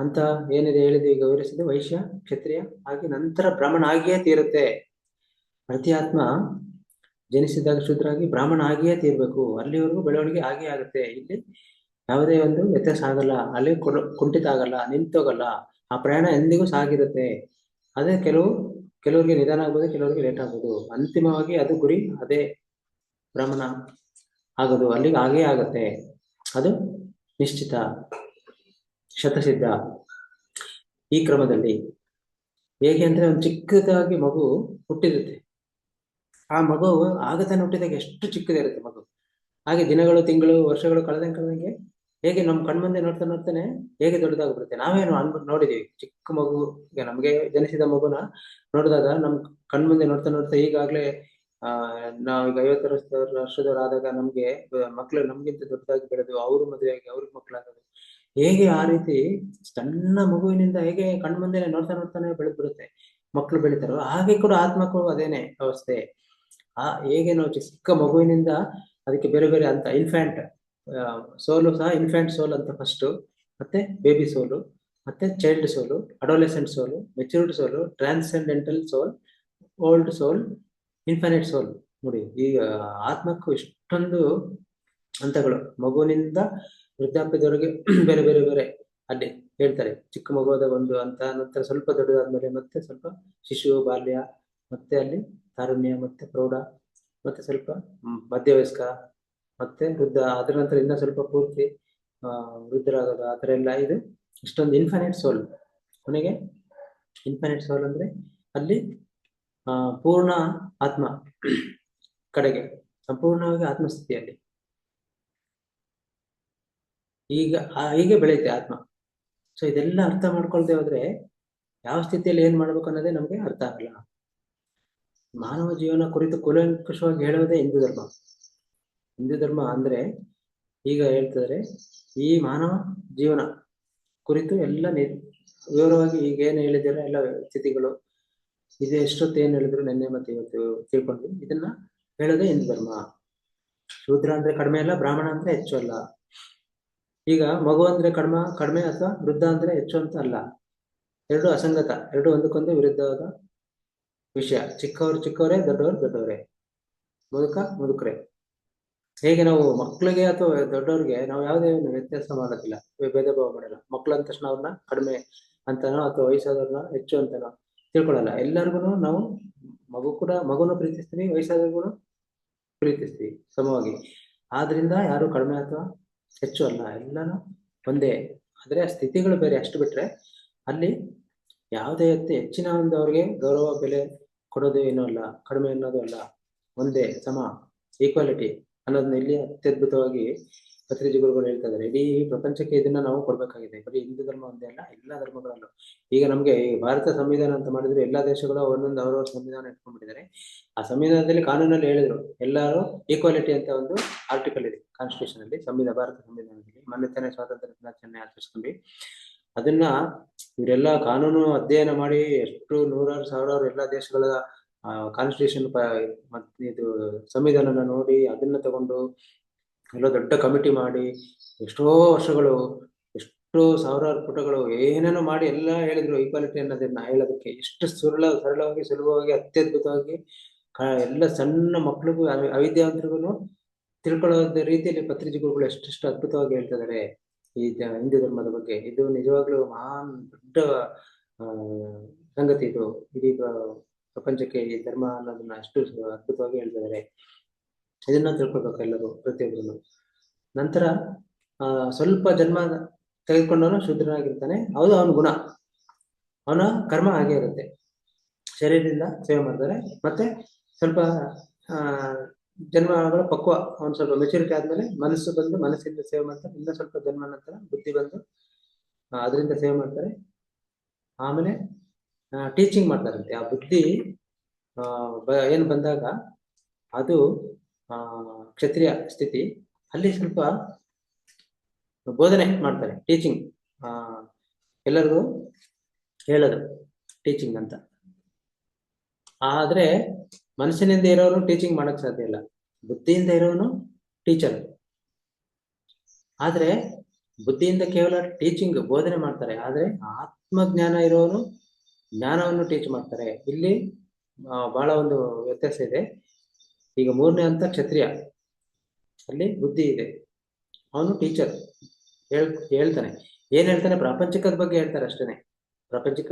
Speaker 1: ಅಂತ ಏನಿದೆ ಹೇಳಿದ್ವಿ, ಈಗ ವಿವರಿಸಿದ್ದು ವೈಶ್ಯ ಕ್ಷತ್ರಿಯ ಆಗಿ ನಂತರ ಬ್ರಾಹ್ಮಣ ಆಗಿಯೇ ತೀರುತ್ತೆ. ಪ್ರತಿ ಆತ್ಮ ಜನಿಸಿದಾಗ ಶೂದ್ರಾಗಿ ಬ್ರಾಹ್ಮಣ ಆಗಿಯೇ ತೀರ್ಬೇಕು. ಅಲ್ಲಿವರೆಗೂ ಬೆಳವಣಿಗೆ ಆಗೇ ಆಗುತ್ತೆ. ಇಲ್ಲಿ ಯಾವುದೇ ಒಂದು ವ್ಯತ್ಯಾಸ ಆಗಲ್ಲ, ಅಲ್ಲಿ ಕುಂಠಿತ ಆಗಲ್ಲ, ನಿಂತೋಗಲ್ಲ. ಆ ಪ್ರಯಾಣ ಎಂದಿಗೂ ಸಾಗಿರುತ್ತೆ. ಅದೇ ಕೆಲವರಿಗೆ ನಿಧಾನ ಆಗ್ಬೋದು, ಕೆಲವರಿಗೆ ಲೇಟ್ ಆಗ್ಬೋದು. ಅಂತಿಮವಾಗಿ ಅದು ಗುರಿ ಅದೇ ಬ್ರಾಹ್ಮಣ ಆಗೋದು. ಅಲ್ಲಿಗೆ ಆಗೇ ಆಗತ್ತೆ. ಅದು ನಿಶ್ಚಿತ, ಶತಸಿದ್ಧ. ಈ ಕ್ರಮದಲ್ಲಿ ಹೇಗೆ ಅಂದ್ರೆ ಒಂದು ಚಿಕ್ಕದಾಗಿ ಮಗು ಹುಟ್ಟಿರುತ್ತೆ. ಆ ಮಗು ಆಗತಾನೆ ಹುಟ್ಟಿದಾಗ ಎಷ್ಟು ಚಿಕ್ಕದಿರುತ್ತೆ ಮಗು. ಹಾಗೆ ದಿನಗಳು, ತಿಂಗಳು, ವರ್ಷಗಳು ಕಳೆದಂಗೆ ಹೇಗೆ ನಮ್ಮ ಕಣ್ಮುಂದೆ ನೋಡ್ತಾನೆ ಹೇಗೆ ದೊಡ್ಡದಾಗ್ಬಿಡುತ್ತೆ. ನಾವೇನು ಅನ್ಬಿಟ್ಟು ನೋಡಿದೀವಿ. ಚಿಕ್ಕ ಮಗು, ಈಗ ನಮ್ಗೆ ಜನಿಸಿದ ಮಗುನ ನೋಡಿದಾಗ ನಮ್ ಕಣ್ಮುಂದೆ ನೋಡ್ತಾ ಈಗಾಗ್ಲೇ ನಾವೀಗ 50 ವರ್ಷದವರಾದಾಗ ನಮ್ಗೆ ಮಕ್ಳು ನಮ್ಗಿಂತ ದೊಡ್ಡದಾಗಿ ಬೆಳೆದು ಅವ್ರ ಮದುವೆಯಾಗಿ ಅವ್ರಿಗೆ ಮಕ್ಳಾಗೋದು, ಹೇಗೆ ಆ ರೀತಿ ಸಣ್ಣ ಮಗುವಿನಿಂದ ಹೇಗೆ ಕಣ್ಮುಂದೆ ನೋಡ್ತಾನೆ ಬೆಳೆದ್ಬಿಡುತ್ತೆ, ಮಕ್ಳು ಬೆಳಿತಾರೋ ಹಾಗೆ ಕೂಡ ಆತ್ಮಕ್ಕೂ ಅದೇನೆ ಅವಸ್ಥೆ. ಹೇಗೆ ನಾವು ಚಿಕ್ಕ ಮಗುವಿನಿಂದ ಅದಕ್ಕೆ ಬೇರೆ ಬೇರೆ ಅಂತ ಇನ್ಫ್ಯಾಂಟ್ ಸೋಲು ಸಹ ಇನ್ಫ್ಯಾಂಟ್ ಸೋಲ್ ಅಂತ ಫಸ್ಟ್, ಮತ್ತೆ ಬೇಬಿ ಸೋಲು, ಮತ್ತೆ ಚೈಲ್ಡ್ ಸೋಲು, ಅಡೋಲೆಸೆಂಟ್ ಸೋಲು, ಮೆಚೂರ್ಡ್ ಸೋಲು, ಟ್ರಾನ್ಸೆಂಡೆಂಟಲ್ ಸೋಲ್, ಓಲ್ಡ್ ಸೋಲ್, ಇನ್ಫೈನೈಟ್ ಸೋಲ್. ನೋಡಿ, ಈಗ ಆತ್ಮಕ್ಕೂ ಇಷ್ಟೊಂದು ಹಂತಗಳು. ಮಗುವಿನಿಂದ ವೃದ್ಧಾಪ್ಯದವರೆಗೆ ಬೇರೆ ಬೇರೆ ಬೇರೆ ಅಲ್ಲಿ ಹೇಳ್ತಾರೆ. ಚಿಕ್ಕ ಮಗುವಾದ ಒಂದು ಹಂತ, ನಂತರ ಸ್ವಲ್ಪ ದೊಡ್ಡದಾದ್ಮೇಲೆ ಮತ್ತೆ ಸ್ವಲ್ಪ ಶಿಶು, ಬಾಲ್ಯ, ಮತ್ತೆ ಅಲ್ಲಿ ತಾರುಣ್ಯ, ಮತ್ತೆ ಪ್ರೌಢ, ಮತ್ತೆ ಸ್ವಲ್ಪ ಮಧ್ಯವಯಸ್ಕ, ಮತ್ತೆ ವೃದ್ಧ, ಅದರ ನಂತರ ಇನ್ನ ಸ್ವಲ್ಪ ಪೂರ್ತಿ ವೃದ್ಧರಾಗೋದು. ಆ ಥರ ಎಲ್ಲ ಇದು ಇಷ್ಟೊಂದು ಇನ್ಫೈನೈಟ್ ಸೋಲ್. ಕೊನೆಗೆ ಇನ್ಫೈನೈಟ್ ಸೋಲ್ ಅಂದ್ರೆ ಅಲ್ಲಿ ಪೂರ್ಣ ಆತ್ಮ ಕಡೆಗೆ ಸಂಪೂರ್ಣವಾಗಿ ಆತ್ಮಸ್ಥಿತಿಯಲ್ಲಿ ಈಗ ಹೀಗೆ ಬೆಳೆಯುತ್ತೆ ಆತ್ಮ. ಸೊ ಇದೆಲ್ಲ ಅರ್ಥ ಮಾಡ್ಕೊಳ್ದೆ ಹೋದ್ರೆ ಯಾವ ಸ್ಥಿತಿಯಲ್ಲಿ ಏನ್ ಮಾಡ್ಬೇಕು ಅನ್ನೋದೇ ನಮ್ಗೆ ಅರ್ಥ ಆಗಲ್ಲ. ಮಾನವ ಜೀವನ ಕುರಿತು ಕೂಲಂಕಷವಾಗಿ ಹೇಳುವುದೇ ಹಿಂದೂ ಧರ್ಮ. ಹಿಂದೂ ಧರ್ಮ ಅಂದ್ರೆ ಈಗ ಹೇಳ್ತಿದ್ರೆ ಈ ಮಾನವ ಜೀವನ ಕುರಿತು ಎಲ್ಲ ವಿವರವಾಗಿ ಈಗ ಏನ್ ಹೇಳಿದಾರೆ ಎಲ್ಲ ಸ್ಥಿತಿಗಳು ಇದು ಎಷ್ಟೊತ್ತು ಏನ್ ಹೇಳಿದ್ರು ನಿನ್ನೆ ಮತ್ತೆ ಇವತ್ತು ತಿಳ್ಕೊಂಡ್ವಿ. ಇದನ್ನ ಹೇಳೋದೇ ಹಿಂದೂ ಧರ್ಮ. ಶೂದ್ರ ಅಂದ್ರೆ ಕಡಿಮೆ ಅಲ್ಲ, ಬ್ರಾಹ್ಮಣ ಅಂದ್ರೆ ಹೆಚ್ಚು ಅಲ್ಲ. ಈಗ ಮಗು ಅಂದ್ರೆ ಕಡಿಮೆ ಅಥವಾ ವೃದ್ಧ ಅಂದ್ರೆ ಹೆಚ್ಚು ಅಂತ ಅಲ್ಲ. ಎರಡು ಅಸಂಗತ, ಎರಡು ಒಂದಕ್ಕೊಂದು ವಿರುದ್ಧವಾದ ವಿಷಯ. ಚಿಕ್ಕವರೇ, ದೊಡ್ಡವರೇ, ಮುದುಕರೇ. ಹೇಗೆ ನಾವು ಮಕ್ಕಳಿಗೆ ಅಥವಾ ದೊಡ್ಡವ್ರಿಗೆ ನಾವು ಯಾವುದೇ ವ್ಯತ್ಯಾಸ ಮಾಡೋದಿಲ್ಲ, ಭೇದ ಭಾವ ಮಾಡಲ್ಲ. ಮಕ್ಳು ಅಂದ ತಕ್ಷಣ ಅವ್ರನ್ನ ಕಡಿಮೆ ಅಂತನೋ ಅಥವಾ ವಯಸ್ಸಾದವ್ರನ್ನ ಹೆಚ್ಚು ಅಂತನೋ ತಿಳ್ಕೊಳ್ಳಲ್ಲ. ಎಲ್ಲರಿಗೂ ನಾವು ಮಗುನು ಪ್ರೀತಿಸ್ತೀವಿ, ವಯಸ್ಸಾದವ್ರಿಗೂ ಪ್ರೀತಿಸ್ತೀವಿ ಸಮವಾಗಿ. ಆದ್ರಿಂದ ಯಾರು ಕಡಿಮೆ ಅಥವಾ ಹೆಚ್ಚು ಅಲ್ಲ, ಎಲ್ಲಾನು ಒಂದೇ. ಆದ್ರೆ ಸ್ಥಿತಿಗಳು ಬೇರೆ, ಅಷ್ಟು ಬಿಟ್ರೆ ಅಲ್ಲಿ ಯಾವುದೇ ಹೆಚ್ಚಿನ ಒಂದು ಅವ್ರಿಗೆ ಗೌರವ ಬೆಲೆ ಕೊಡೋದು ಏನೂ ಅಲ್ಲ, ಕಡಿಮೆ ಅನ್ನೋದು ಅಲ್ಲ, ಒಂದೇ ಸಮ, ಈಕ್ವಾಲಿಟಿ ಅನ್ನೋದನ್ನ ಇಲ್ಲಿ ಅತ್ಯದ್ಭುತವಾಗಿ ಪತ್ರಿಜಿ ಗುರುಗಳು ಹೇಳ್ತಾ ಇದ್ದಾರೆ. ಇಡೀ ಪ್ರಪಂಚಕ್ಕೆ ಇದನ್ನ ನಾವು ಕೊಡ್ಬೇಕಾಗಿದೆ. ಬರೀ ಹಿಂದೂ ಧರ್ಮ ಒಂದೇ ಅಲ್ಲ, ಎಲ್ಲಾ ಧರ್ಮಗಳಲ್ಲೂ. ಈಗ ನಮ್ಗೆ ಈ ಭಾರತ ಸಂವಿಧಾನ ಅಂತ ಮಾಡಿದ್ರೆ ಎಲ್ಲಾ ದೇಶಗಳು ಒಂದೊಂದು ಅವ್ರವ್ರ ಸಂವಿಧಾನ ಇಟ್ಕೊಂಡ್ಬಿಟ್ಟಿದ್ದಾರೆ. ಆ ಸಂವಿಧಾನದಲ್ಲಿ ಕಾನೂನಲ್ಲಿ ಹೇಳಿದ್ರು ಎಲ್ಲರೂ ಈಕ್ವಾಲಿಟಿ ಅಂತ ಒಂದು ಆರ್ಟಿಕಲ್ ಇದೆ ಕಾನ್ಸ್ಟಿಟ್ಯೂಷನ್ ಅಲ್ಲಿ, ಭಾರತ ಸಂವಿಧಾನದಲ್ಲಿ. ಮೊನ್ನೆ ತಾನೇ ಸ್ವಾತಂತ್ರ್ಯ ದಿನಾಚರಣೆ ಆಚರಿಸ್ಕೊಂಡ್ವಿ. ಅದನ್ನ ಇವರೆಲ್ಲ ಕಾನೂನು ಅಧ್ಯಯನ ಮಾಡಿ ಎಷ್ಟು ನೂರಾರು ಸಾವಿರಾರು ಎಲ್ಲಾ ದೇಶಗಳ ಕಾನ್ಸ್ಟಿಟ್ಯೂಷನ್ ಇದು ಸಂವಿಧಾನನ ನೋಡಿ ಅದನ್ನ ತಗೊಂಡು ಎಲ್ಲ ದೊಡ್ಡ ಕಮಿಟಿ ಮಾಡಿ ಎಷ್ಟೋ ವರ್ಷಗಳು, ಎಷ್ಟೋ ಸಾವಿರಾರು ಪುಟಗಳು ಏನೇನೋ ಮಾಡಿ ಎಲ್ಲ ಹೇಳಿದ್ರು ಈಕ್ವಾಲಿಟಿ ಅನ್ನೋದನ್ನ ಹೇಳೋದಕ್ಕೆ. ಎಷ್ಟು ಸರಳವಾಗಿ ಸುಲಭವಾಗಿ ಅತ್ಯದ್ಭುತವಾಗಿ ಎಲ್ಲ ಸಣ್ಣ ಮಕ್ಳಿಗೂ ಅವಿದ್ಯಾವಂತರಿಗೂ ತಿಳ್ಕೊಳ್ಳೋದ ರೀತಿಯಲ್ಲಿ ಪತ್ರಿಜಿ ಗುರುಗಳು ಎಷ್ಟೆಷ್ಟು ಅದ್ಭುತವಾಗಿ ಹೇಳ್ತಿದ್ದಾರೆ ಈ ಹಿಂದೂ ಧರ್ಮದ ಬಗ್ಗೆ. ಇದು ನಿಜವಾಗ್ಲೂ ಮಹಾನ್ ದೊಡ್ಡ ಸಂಗತಿ. ಇದು ಇಡೀ ಪ್ರಪಂಚಕ್ಕೆ ಈ ಧರ್ಮ ಅನ್ನೋದನ್ನ ಅಷ್ಟು ಅದ್ಭುತವಾಗಿ ಹೇಳ್ತಿದ್ದಾರೆ. ಇದನ್ನ ತಿಳ್ಕೊಳ್ಬೇಕು ಎಲ್ಲರೂ, ಪ್ರತಿಯೊಬ್ಬರು. ನಂತರ ಸ್ವಲ್ಪ ಜನ್ಮ ತೆಗೆದುಕೊಂಡವನು ಶೂದ್ರನಾಗಿರ್ತಾನೆ. ಹೌದು, ಅವನ ಗುಣ, ಅವನ ಕರ್ಮ ಹಾಗೆ ಇರುತ್ತೆ. ಶರೀರದಿಂದ ಸೇವೆ ಮಾಡ್ತಾರೆ. ಮತ್ತೆ ಸ್ವಲ್ಪ ಜನ್ಮಗಳ ಪಕ್ವ, ಅವನು ಸ್ವಲ್ಪ ಮೆಚುರಿಟಿ ಆದ್ಮೇಲೆ ಮನಸ್ಸು ಬಂದು ಮನಸ್ಸಿಂದ ಸೇವೆ ಮಾಡ್ತಾರೆ. ಇನ್ನ ಸ್ವಲ್ಪ ಜನ್ಮ ನಂತರ ಬುದ್ಧಿ ಬಂದು ಅದರಿಂದ ಸೇವೆ ಮಾಡ್ತಾರೆ. ಆಮೇಲೆ ಟೀಚಿಂಗ್ ಮಾಡ್ತಾರಂತೆ. ಆ ಬುದ್ಧಿ ಏನು ಬಂದಾಗ ಅದು ಕ್ಷತ್ರಿಯ ಸ್ಥಿತಿ, ಅಲ್ಲಿ ಸ್ವಲ್ಪ ಬೋಧನೆ ಮಾಡ್ತಾರೆ, ಟೀಚಿಂಗ್, ಎಲ್ಲರಿಗೂ ಹೇಳೋದು ಟೀಚಿಂಗ್ ಅಂತ. ಆದ್ರೆ ಮನಸ್ಸಿನಿಂದ ಇರೋರು ಟೀಚಿಂಗ್ ಮಾಡಕ್ ಸಾಧ್ಯ ಇಲ್ಲ. ಬುದ್ಧಿಯಿಂದ ಇರೋನು ಟೀಚರ್. ಆದ್ರೆ ಬುದ್ಧಿಯಿಂದ ಕೇವಲ ಟೀಚಿಂಗ್ ಬೋಧನೆ ಮಾಡ್ತಾರೆ, ಆದ್ರೆ ಆತ್ಮಜ್ಞಾನ ಇರೋನು ಜ್ಞಾನವನ್ನು ಟೀಚ್ ಮಾಡ್ತಾರೆ. ಇಲ್ಲಿ ಬಹಳ ಒಂದು ವ್ಯತ್ಯಾಸ ಇದೆ. ಈಗ 3ನೇ ಹಂತ ಕ್ಷತ್ರಿಯ, ಅಲ್ಲಿ ಬುದ್ಧಿ ಇದೆ, ಅವನು ಟೀಚರ್ ಹೇಳ್ತಾನೆ. ಏನ್ ಹೇಳ್ತಾನೆ? ಪ್ರಾಪಂಚಿಕದ ಬಗ್ಗೆ ಹೇಳ್ತಾರೆ ಅಷ್ಟೇನೆ, ಪ್ರಾಪಂಚಿಕ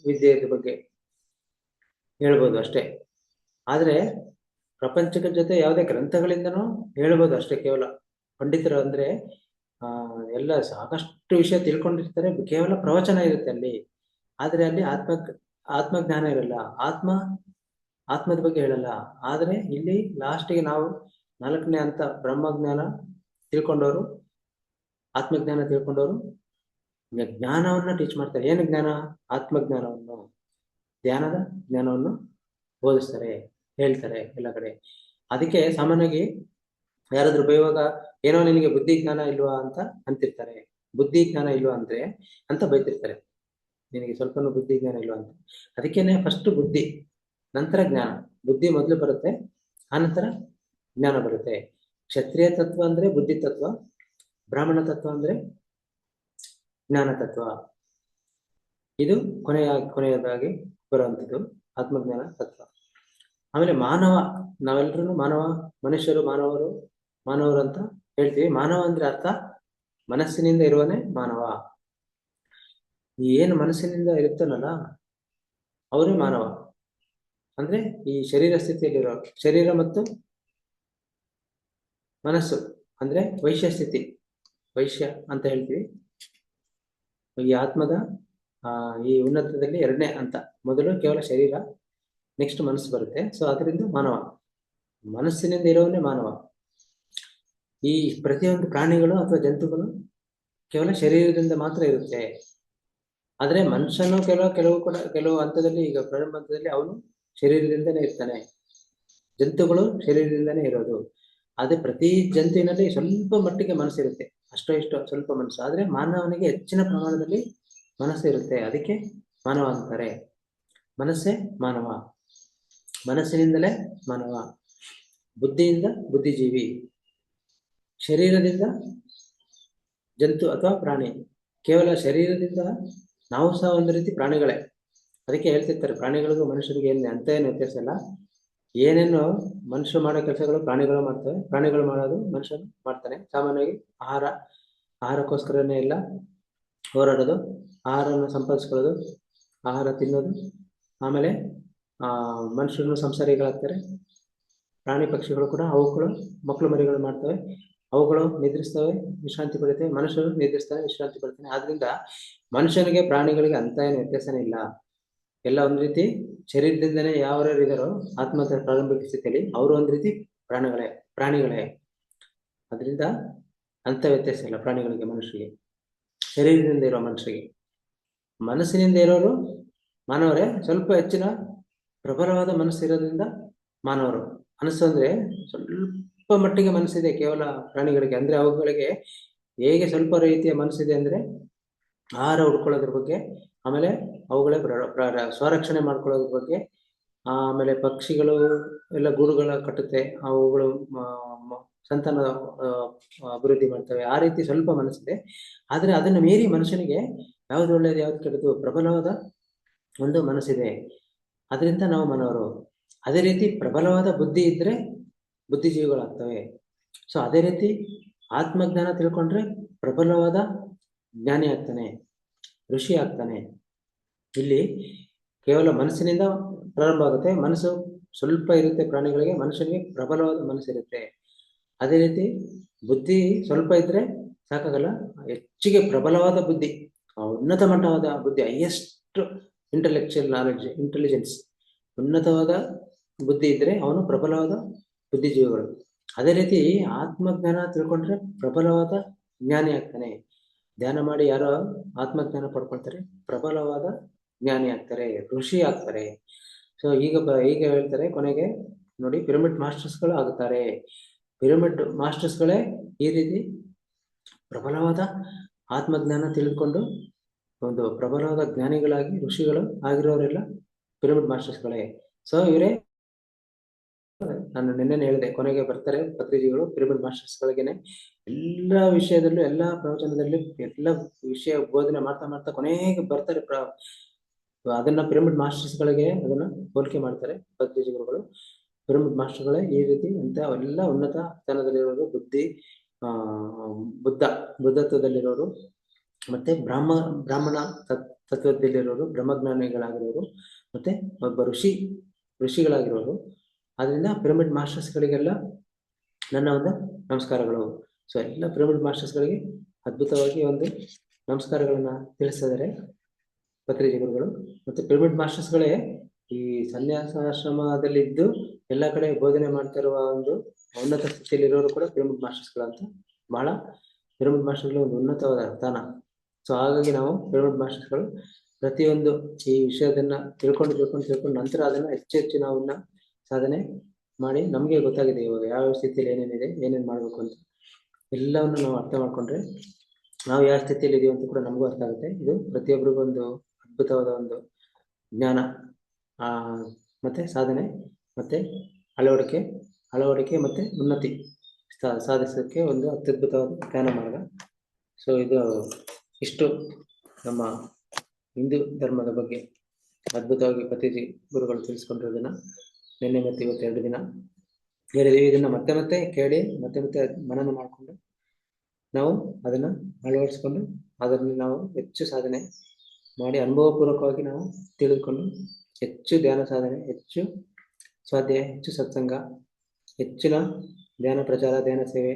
Speaker 1: ವಿದ್ಯೆಯ ಬಗ್ಗೆ ಹೇಳ್ಬೋದು ಅಷ್ಟೇ. ಆದ್ರೆ ಪ್ರಪಂಚದ ಜೊತೆ ಯಾವುದೇ ಗ್ರಂಥಗಳಿಂದನೂ ಹೇಳ್ಬೋದು ಅಷ್ಟೇ. ಕೇವಲ ಪಂಡಿತರು ಅಂದ್ರೆ ಎಲ್ಲ ಸಾಕಷ್ಟು ವಿಷಯ ತಿಳ್ಕೊಂಡಿರ್ತಾರೆ, ಕೇವಲ ಪ್ರವಚನ ಇರುತ್ತೆ ಅಲ್ಲಿ. ಆದ್ರೆ ಅಲ್ಲಿ ಆತ್ಮಜ್ಞಾನ ಇರಲ್ಲ, ಆತ್ಮದ ಬಗ್ಗೆ ಹೇಳಲ್ಲ. ಆದ್ರೆ ಇಲ್ಲಿ ಲಾಸ್ಟಿಗೆ ನಾವು 4ನೇ ಹಂತ ಬ್ರಹ್ಮಜ್ಞಾನ ತಿಳ್ಕೊಂಡವರು, ಆತ್ಮಜ್ಞಾನ ತಿಳ್ಕೊಂಡವರು ಜ್ಞಾನವನ್ನ ಟೀಚ್ ಮಾಡ್ತಾರೆ. ಏನು ಜ್ಞಾನ? ಆತ್ಮಜ್ಞಾನವನ್ನು, ಧ್ಯಾನದ ಜ್ಞಾನವನ್ನು ಬೋಧಿಸ್ತಾರೆ, ಹೇಳ್ತಾರೆ ಎಲ್ಲ ಕಡೆ. ಅದಕ್ಕೆ ಸಾಮಾನ್ಯವಾಗಿ ಯಾರಾದ್ರೂ ಬೈಯುವಾಗ ಏನೋ ನಿನಗೆ ಬುದ್ಧಿ ಜ್ಞಾನ ಇಲ್ವಾ ಅಂತ ಅಂತಿರ್ತಾರೆ. ಬುದ್ಧಿ ಜ್ಞಾನ ಇಲ್ವಾ ಅಂದ್ರೆ ಅಂತ ಬೈತಿರ್ತಾರೆ, ನಿನಗೆ ಸ್ವಲ್ಪನೂ ಬುದ್ಧಿ ಜ್ಞಾನ ಇಲ್ವಾ ಅಂತ. ಅದಕ್ಕೇನೆ ಫಸ್ಟ್ ಬುದ್ಧಿ, ನಂತರ ಜ್ಞಾನ. ಬುದ್ಧಿ ಮೊದಲು ಬರುತ್ತೆ, ಆನಂತರ ಜ್ಞಾನ ಬರುತ್ತೆ. ಕ್ಷತ್ರಿಯ ತತ್ವ ಅಂದ್ರೆ ಬುದ್ಧಿ ತತ್ವ, ಬ್ರಾಹ್ಮಣ ತತ್ವ ಅಂದ್ರೆ ಜ್ಞಾನ ತತ್ವ. ಇದು ಕೊನೆಯದಾಗಿ ಬರುವಂಥದ್ದು ಆತ್ಮಜ್ಞಾನ ತತ್ವ. ಆಮೇಲೆ ಮಾನವ, ನಾವೆಲ್ಲರೂ ಮಾನವ, ಮನುಷ್ಯರು ಮಾನವರು ಅಂತ ಹೇಳ್ತೀವಿ. ಮಾನವ ಅಂದ್ರೆ ಅರ್ಥ ಮನಸ್ಸಿನಿಂದ ಇರುವನೇ ಮಾನವ. ಏನು ಮನಸ್ಸಿನಿಂದ ಇರ್ತಾನಲ್ಲ ಅವರೇ ಮಾನವ. ಅಂದ್ರೆ ಈ ಶರೀರ ಸ್ಥಿತಿಯಲ್ಲಿರೋ, ಶರೀರ ಮತ್ತು ಮನಸ್ಸು ಅಂದ್ರೆ ವೈಶ್ಯ ಸ್ಥಿತಿ, ವೈಶ್ಯ ಅಂತ ಹೇಳ್ತೀವಿ. ಈ ಆತ್ಮದ ಈ ಉನ್ನತದಲ್ಲಿ 2ನೇ ಹಂತ. ಮೊದಲು ಕೇವಲ ಶರೀರ, ನೆಕ್ಸ್ಟ್ ಮನಸ್ಸು ಬರುತ್ತೆ. ಸೊ ಅದರಿಂದ ಮಾನವ, ಮನಸ್ಸಿನಿಂದ ಇರೋವನ್ನೇ ಮಾನವ. ಈ ಪ್ರತಿಯೊಂದು ಪ್ರಾಣಿಗಳು ಅಥವಾ ಜಂತುಗಳು ಕೇವಲ ಶರೀರದಿಂದ ಮಾತ್ರ ಇರುತ್ತೆ. ಆದ್ರೆ ಮನುಷ್ಯನು ಕೆಲವು ಹಂತದಲ್ಲಿ, ಈಗ ಪ್ರಾರಂಭ ಹಂತದಲ್ಲಿ ಅವನು ಶರೀರದಿಂದನೇ ಇರ್ತಾನೆ. ಜಂತುಗಳು ಶರೀರದಿಂದನೇ ಇರೋದು. ಆದ್ರೆ ಪ್ರತಿ ಜಂತುವಿನಲ್ಲಿ ಸ್ವಲ್ಪ ಮಟ್ಟಿಗೆ ಮನಸ್ಸಿರುತ್ತೆ, ಅಷ್ಟೋ ಇಷ್ಟೋ ಸ್ವಲ್ಪ ಮನಸ್ಸು. ಆದ್ರೆ ಮಾನವನಿಗೆ ಹೆಚ್ಚಿನ ಪ್ರಮಾಣದಲ್ಲಿ ಮನಸ್ಸು ಇರುತ್ತೆ, ಅದಕ್ಕೆ ಮಾನವ ಅಂತಾರೆ. ಮನಸ್ಸೇ ಮಾನವ, ಮನಸ್ಸಿನಿಂದಲೇ ಮಾನವ. ಬುದ್ಧಿಯಿಂದ ಬುದ್ಧಿಜೀವಿ, ಶರೀರದಿಂದ ಜಂತು ಅಥವಾ ಪ್ರಾಣಿ. ಕೇವಲ ಶರೀರದಿಂದ ನಾವು ಸಹ ಒಂದು ರೀತಿ ಪ್ರಾಣಿಗಳೇ. ಅದಕ್ಕೆ ಹೇಳ್ತಿರ್ತಾರೆ, ಪ್ರಾಣಿಗಳಿಗೂ ಮನುಷ್ಯರಿಗೆ ಏನು ವ್ಯತ್ಯಾಸ ಇಲ್ಲ. ಏನೇನು ಮನುಷ್ಯರು ಮಾಡೋ ಕೆಲಸಗಳು ಪ್ರಾಣಿಗಳು ಮಾಡ್ತವೆ, ಪ್ರಾಣಿಗಳು ಮಾಡೋದು ಮನುಷ್ಯನು ಮಾಡ್ತಾನೆ. ಸಾಮಾನ್ಯವಾಗಿ ಆಹಾರಕ್ಕೋಸ್ಕರನೇ ಎಲ್ಲ ಹೋರಾಡೋದು, ಆಹಾರವನ್ನು ಸಂಪಾದಿಸ್ಕೊಳ್ಳೋದು, ಆಹಾರ ತಿನ್ನೋದು. ಆಮೇಲೆ ಮನುಷ್ಯರನ್ನು ಸಂಸಾರಿಗಳಾಗ್ತಾರೆ. ಪ್ರಾಣಿ ಪಕ್ಷಿಗಳು ಕೂಡ ಅವುಗಳು ಮಕ್ಕಳು ಮರಿಗಳು ಮಾಡ್ತವೆ, ಅವುಗಳು ನಿದ್ರಿಸ್ತವೆ, ವಿಶ್ರಾಂತಿ ಪಡಿತವೆ. ಮನುಷ್ಯರು ನಿದ್ರಿಸ್ತವೆ, ವಿಶ್ರಾಂತಿ ಪಡ್ತಾನೆ. ಆದ್ರಿಂದ ಮನುಷ್ಯನಿಗೆ ಪ್ರಾಣಿಗಳಿಗೆ ಅಂತ ಏನು ವ್ಯತ್ಯಾಸನೇ ಇಲ್ಲ. ಎಲ್ಲ ಒಂದ್ ರೀತಿ ಶರೀರದಿಂದನೇ ಯಾವ್ಯಾರು ಇದಾರೋ ಆತ್ಮದ ಪ್ರಾರಂಭಿಕ ಸ್ಥಿತಿಯಲ್ಲಿ ಅವರು ಒಂದ್ ರೀತಿ ಪ್ರಾಣಿಗಳೇ. ಅದರಿಂದ ಅಂತ ವ್ಯತ್ಯಾಸ ಇಲ್ಲ ಪ್ರಾಣಿಗಳಿಗೆ ಮನುಷ್ಯರಿಗೆ. ಶರೀರದಿಂದ ಇರೋ ಮನುಷ್ಯರಿಗೆ, ಮನಸ್ಸಿನಿಂದ ಇರೋರು ಮಾನವರೇ. ಸ್ವಲ್ಪ ಹೆಚ್ಚಿನ ಪ್ರಬಲವಾದ ಮನಸ್ಸು ಇರೋದ್ರಿಂದ ಮಾನವರು. ಮನಸ್ಸು ಅಂದ್ರೆ ಸ್ವಲ್ಪ ಮಟ್ಟಿಗೆ ಮನಸ್ಸಿದೆ ಕೇವಲ ಪ್ರಾಣಿಗಳಿಗೆ. ಅಂದ್ರೆ ಅವುಗಳಿಗೆ ಹೇಗೆ ಸ್ವಲ್ಪ ರೀತಿಯ ಮನಸ್ಸಿದೆ ಅಂದ್ರೆ ಆಹಾರ ಹುಡ್ಕೊಳ್ಳೋದ್ರ ಬಗ್ಗೆ, ಆಮೇಲೆ ಅವುಗಳೇ ಸ್ವರಕ್ಷಣೆ ಮಾಡ್ಕೊಳ್ಳೋದ್ರ ಬಗ್ಗೆ, ಆಮೇಲೆ ಪಕ್ಷಿಗಳು ಎಲ್ಲ ಗೂಡುಗಳ ಕಟ್ಟುತ್ತೆ, ಅವುಗಳು ಸಂತಾನ ಅಭಿವೃದ್ಧಿ ಮಾಡ್ತವೆ. ಆ ರೀತಿ ಸ್ವಲ್ಪ ಮನಸ್ಸಿದೆ. ಆದ್ರೆ ಅದನ್ನು ಮೀರಿ ಮನುಷ್ಯನಿಗೆ ಯಾವ್ದು ಒಳ್ಳೇದು ಯಾವ್ದು ಕೆಟ್ಟದ್ದು ಪ್ರಬಲವಾದ ಒಂದು ಮನಸ್ಸಿದೆ. ಅದರಿಂದ ನಾವು ಮಾನವರು. ಅದೇ ರೀತಿ ಪ್ರಬಲವಾದ ಬುದ್ಧಿ ಇದ್ರೆ ಬುದ್ಧಿಜೀವಿಗಳಾಗ್ತವೆ. ಸೊ ಅದೇ ರೀತಿ ಆತ್ಮಜ್ಞಾನ ತಿಳ್ಕೊಂಡ್ರೆ ಪ್ರಬಲವಾದ ಜ್ಞಾನಿ ಆಗ್ತಾನೆ, ಋಷಿ ಆಗ್ತಾನೆ. ಇಲ್ಲಿ ಕೇವಲ ಮನಸ್ಸಿನಿಂದ ಪ್ರಾರಂಭ ಆಗುತ್ತೆ. ಮನಸ್ಸು ಸ್ವಲ್ಪ ಇರುತ್ತೆ ಪ್ರಾಣಿಗಳಿಗೆ, ಮನುಷ್ಯನಿಗೆ ಪ್ರಬಲವಾದ ಮನಸ್ಸಿರುತ್ತೆ. ಅದೇ ರೀತಿ ಬುದ್ಧಿ ಸ್ವಲ್ಪ ಇದ್ರೆ ಸಾಕಾಗಲ್ಲ, ಹೆಚ್ಚಿಗೆ ಪ್ರಬಲವಾದ ಬುದ್ಧಿ, ಉನ್ನತ ಮಟ್ಟವಾದ ಬುದ್ಧಿ, ಹೈಯೆಸ್ಟ್ ಇಂಟೆಲಿಜೆನ್ಸ್, ಉನ್ನತವಾದ ಬುದ್ಧಿ ಇದ್ರೆ ಅವನು ಪ್ರಬಲವಾದ ಬುದ್ಧಿಜೀವಿಗಳು. ಅದೇ ರೀತಿ ಆತ್ಮಜ್ಞಾನ ತಿಳ್ಕೊಂಡ್ರೆ ಪ್ರಬಲವಾದ ಜ್ಞಾನಿ ಆಗ್ತಾನೆ. ಧ್ಯಾನ ಮಾಡಿ ಯಾರೋ ಆತ್ಮಜ್ಞಾನ ಪಡ್ಕೊಳ್ತಾರೆ, ಪ್ರಬಲವಾದ ಜ್ಞಾನಿ ಆಗ್ತಾರೆ, ಋಷಿ ಆಗ್ತಾರೆ. ಸೊ ಈಗ ಹೇಳ್ತಾರೆ ಕೊನೆಗೆ ನೋಡಿ, ಪಿರಮಿಡ್ ಮಾಸ್ಟರ್ಸ್ಗಳು ಆಗುತ್ತಾರೆ. ಪಿರಮಿಡ್ ಮಾಸ್ಟರ್ಸ್ಗಳೇ ಈ ರೀತಿ ಪ್ರಬಲವಾದ ಆತ್ಮಜ್ಞಾನ ತಿಳಿದುಕೊಂಡು ಒಂದು ಪ್ರಬಲವಾದ ಜ್ಞಾನಿಗಳಾಗಿ ಋಷಿಗಳು ಆಗಿರೋರೆಲ್ಲ ಪಿರಮಿಡ್ ಮಾಸ್ಟರ್ಸ್ಗಳೇ. ಸೊ ಇವರೇ ನಾನು ನಿನ್ನೆ ಹೇಳಿದೆ, ಕೊನೆಗೆ ಬರ್ತಾರೆ ಪತ್ರಿಜಿಗಳು ಪಿರಮಿಡ್ ಮಾಸ್ಟರ್ಸ್ಗಳಿಗೇನೆ ಎಲ್ಲ ವಿಷಯದಲ್ಲೂ, ಎಲ್ಲ ಪ್ರವಚನದಲ್ಲಿ, ಎಲ್ಲ ವಿಷಯ ಬೋಧನೆ ಮಾಡ್ತಾ ಮಾಡ್ತಾ ಕೊನೆಗೆ ಬರ್ತಾರೆ. ಅದನ್ನ ಪಿರಮಿಡ್ ಮಾಸ್ಟರ್ಸ್ಗಳಿಗೆ ಅದನ್ನ ಹೋಲಿಕೆ ಮಾಡ್ತಾರೆ ಪತ್ರಿಜಿ ಗುರುಗಳು. ಪಿರಮಿಡ್ ಮಾಸ್ಟರ್ಗಳೇ ಈ ರೀತಿ ಅಂತ ಎಲ್ಲ ಉನ್ನತ ಸ್ಥಾನದಲ್ಲಿರೋರು, ಬುದ್ಧತ್ವದಲ್ಲಿರೋರು, ಮತ್ತೆ ಬ್ರಾಹ್ಮಣ ತತ್ವದಲ್ಲಿರೋರು, ಬ್ರಹ್ಮಜ್ಞಾನಿಗಳಾಗಿರೋರು, ಮತ್ತೆ ಒಬ್ಬ ಋಷಿಗಳಾಗಿರೋರು. ಆದ್ರಿಂದ ಪಿರಮಿಡ್ ಮಾಸ್ಟರ್ಸ್ಗಳಿಗೆಲ್ಲ ನನ್ನ ಒಂದು ನಮಸ್ಕಾರಗಳು. ಸೊ ಎಲ್ಲ ಪಿರಮಿಡ್ ಮಾಸ್ಟರ್ಸ್ಗಳಿಗೆ ಅದ್ಭುತವಾಗಿ ಒಂದು ನಮಸ್ಕಾರಗಳನ್ನ ತಿಳಿಸಿದ್ದಾರೆ ಪತ್ರಿಜಿ ಗುರುಗಳು. ಮತ್ತೆ ಪಿರಮಿಡ್ ಮಾಸ್ಟರ್ಸ್ಗಳೇ ಈ ಸನ್ಯಾಸಾಶ್ರಮದಲ್ಲಿದ್ದು ಎಲ್ಲ ಕಡೆ ಬೋಧನೆ ಮಾಡ್ತಾ ಇರುವ ಒಂದು ಉನ್ನತ ಸ್ಥಿತಿಯಲ್ಲಿರೋರು ಕೂಡ ಪಿರಮಿಡ್ ಮಾಸ್ಟರ್ಸ್ಗಳಂತ. ಬಹಳ ಪಿರಮಿಡ್ ಮಾಸ್ಟರ್ಗಳು ಒಂದು ಉನ್ನತವಾದ ಸ್ಥಾನ. ಸೊ ಹಾಗಾಗಿ ನಾವು ಪಿರಮಿಡ್ ಮಾಸ್ಟರ್ಸ್ಗಳು ಪ್ರತಿಯೊಂದು ಈ ವಿಷಯದನ್ನ ತಿಳ್ಕೊಂಡು ನಂತರ ಅದನ್ನ ಹೆಚ್ಚು ನಾವು ಸಾಧನೆ ಮಾಡಿ ನಮಗೆ ಗೊತ್ತಾಗಿದೆ ಇವಾಗ ಯಾವ ಸ್ಥಿತಿಯಲ್ಲಿ ಏನೇನಿದೆ, ಏನೇನು ಮಾಡ್ಬೇಕು ಅಂತ ಎಲ್ಲವನ್ನು ನಾವು ಅರ್ಥ ಮಾಡ್ಕೊಂಡ್ರೆ ನಾವು ಯಾವ ಸ್ಥಿತಿಯಲ್ಲಿ ಇದೀವಿ ಅಂತ ಕೂಡ ನಮಗೂ ಅರ್ಥ ಆಗುತ್ತೆ. ಇದು ಪ್ರತಿಯೊಬ್ಬರಿಗೂ ಒಂದು ಅದ್ಭುತವಾದ ಒಂದು ಜ್ಞಾನ, ಮತ್ತೆ ಸಾಧನೆ, ಮತ್ತೆ ಅಳವಡಿಕೆ ಮತ್ತೆ ಉನ್ನತಿ ಸಾಧಿಸೋಕ್ಕೆ ಒಂದು ಅತ್ಯದ್ಭುತವಾದ ಜ್ಞಾನ ಮಾರ್ಗ. ಸೊ ಇಷ್ಟು ನಮ್ಮ ಹಿಂದೂ ಧರ್ಮದ ಬಗ್ಗೆ ಅದ್ಭುತವಾಗಿ ಪತ್ರಿಜಿ ಗುರುಗಳು ತಿಳಿಸ್ಕೊಂಡಿರೋದನ್ನ ನಿನ್ನೆ ಮತ್ತೆ ಇವತ್ತು 2 ದಿನ ಹೇಳಿದೀವಿ. ಇದನ್ನ ಮತ್ತೆ ಕೇಳಿ ಮತ್ತೆ ಮನನ ಮಾಡಿಕೊಂಡು ನಾವು ಅದನ್ನ ಅಳವಡಿಸ್ಕೊಂಡು ಅದನ್ನು ನಾವು ಹೆಚ್ಚು ಸಾಧನೆ ಮಾಡಿ ಅನುಭವಪೂರ್ವಕವಾಗಿ ನಾವು ತಿಳಿದುಕೊಂಡು ಹೆಚ್ಚು ಧ್ಯಾನ ಸಾಧನೆ, ಹೆಚ್ಚು ಸ್ವಾಧ್ಯಾಯ, ಹೆಚ್ಚು ಸತ್ಸಂಗ, ಹೆಚ್ಚಿನ ಧ್ಯಾನ ಪ್ರಚಾರ, ಧ್ಯಾನ ಸೇವೆ,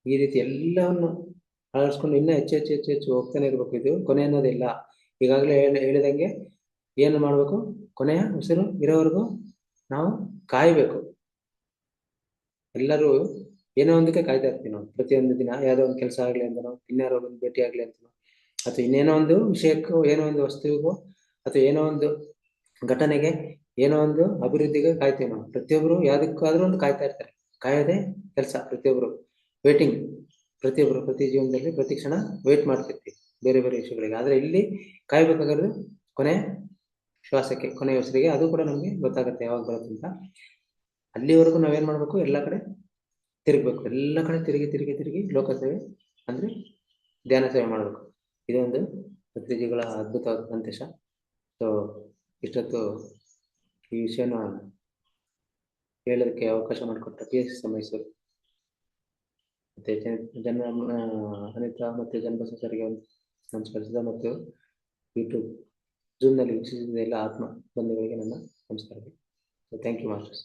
Speaker 1: ಈ ರೀತಿ ಎಲ್ಲವನ್ನು ಅಳವಡಿಸ್ಕೊಂಡು ಇನ್ನೂ ಹೆಚ್ಚು ಹೋಗ್ತಾನೆ ಇರ್ಬೇಕು. ಇದು ಕೊನೆ ಅನ್ನೋದಿಲ್ಲ. ಈಗಾಗಲೇ ಹೇಳಿದಂಗೆ ಏನು ಮಾಡ್ಬೇಕು, ಕೊನೆಯ ಉಸಿರು ಇರೋವರೆಗೂ ನಾವು ಕಾಯ್ಬೇಕು. ಎಲ್ಲರೂ ಏನೋ ಒಂದಕ್ಕೆ ಕಾಯ್ತಾ ಇರ್ತೀವಿ ನಾವು. ಪ್ರತಿಯೊಂದು ದಿನ ಯಾವುದೋ ಒಂದು ಕೆಲಸ ಆಗ್ಲಿ ಅಂತನೋ, ಇನ್ಯಾರೋ ಒಂದು ಭೇಟಿ ಆಗ್ಲಿ ಅಂತನೋ, ಅಥವಾ ಇನ್ನೇನೋ ಒಂದು ವಿಷಯಕ್ಕೋ, ಏನೋ ಒಂದು ವಸ್ತುವಿಗೋ, ಅಥವಾ ಏನೋ ಒಂದು ಘಟನೆಗೆ, ಏನೋ ಒಂದು ಅಭಿವೃದ್ಧಿಗೆ ಕಾಯ್ತೀವಿ ನಾವು. ಪ್ರತಿಯೊಬ್ರು ಯಾವುದಕ್ಕಾದ್ರೂ ಒಂದು ಕಾಯ್ತಾ ಇರ್ತಾರೆ. ಕಾಯೋದೇ ಕೆಲಸ ಪ್ರತಿಯೊಬ್ರು. ವೇಟಿಂಗ್, ಪ್ರತಿ ಜೀವನದಲ್ಲಿ ಪ್ರತಿ ಕ್ಷಣ ವೇಟ್ ಮಾಡ್ತಿರ್ತೀವಿ ಬೇರೆ ಬೇರೆ ವಿಷಯಗಳಿಗೆ. ಆದ್ರೆ ಇಲ್ಲಿ ಕಾಯ್ಬೇಕಾಗಿರೋದು ಕೊನೆ ಶ್ವಾಸಕ್ಕೆ, ಕೊನೆ ಉಸಿರಿಗೆ. ಅದು ಕೂಡ ನಮ್ಗೆ ಗೊತ್ತಾಗುತ್ತೆ ಯಾವಾಗ ಬರುತ್ತೆ ಅಂತ. ಅಲ್ಲಿವರೆಗೂ ನಾವೇನ್ ಮಾಡ್ಬೇಕು, ಎಲ್ಲ ಕಡೆ ತಿರುಗ್ಬೇಕು. ಎಲ್ಲ ಕಡೆ ತಿರುಗಿ ಲೋಕ ಸೇವೆ ಅಂದ್ರೆ ಧ್ಯಾನ ಸೇವೆ ಮಾಡ್ಬೇಕು. ಇದೊಂದು ಪತ್ರಿಜಿಗಳ ಅದ್ಭುತವಾದ ಸಂದೇಶ. ಸೊ ಇಷ್ಟೊತ್ತು ಈ ವಿಷಯನ ಹೇಳೋದಕ್ಕೆ ಅವಕಾಶ ಮಾಡಿಕೊಟ್ಟ PSS ಮೈಸೂರು ಮತ್ತೆ ಅನಿತಾ ಮತ್ತೆ ಜನಬಸ ಸರಿಗೆ ನಮಸ್ಕರಿಸಿದ, ಮತ್ತು ಯೂಟ್ಯೂಬ್ Zoom ನಲ್ಲಿ ವೀಕ್ಷಿಸಿದ ಎಲ್ಲ ಆತ್ಮ ಬಂಧುಗಳಿಗೆ ನನ್ನ ನಮಸ್ಕಾರಗಳು. Thank you masters.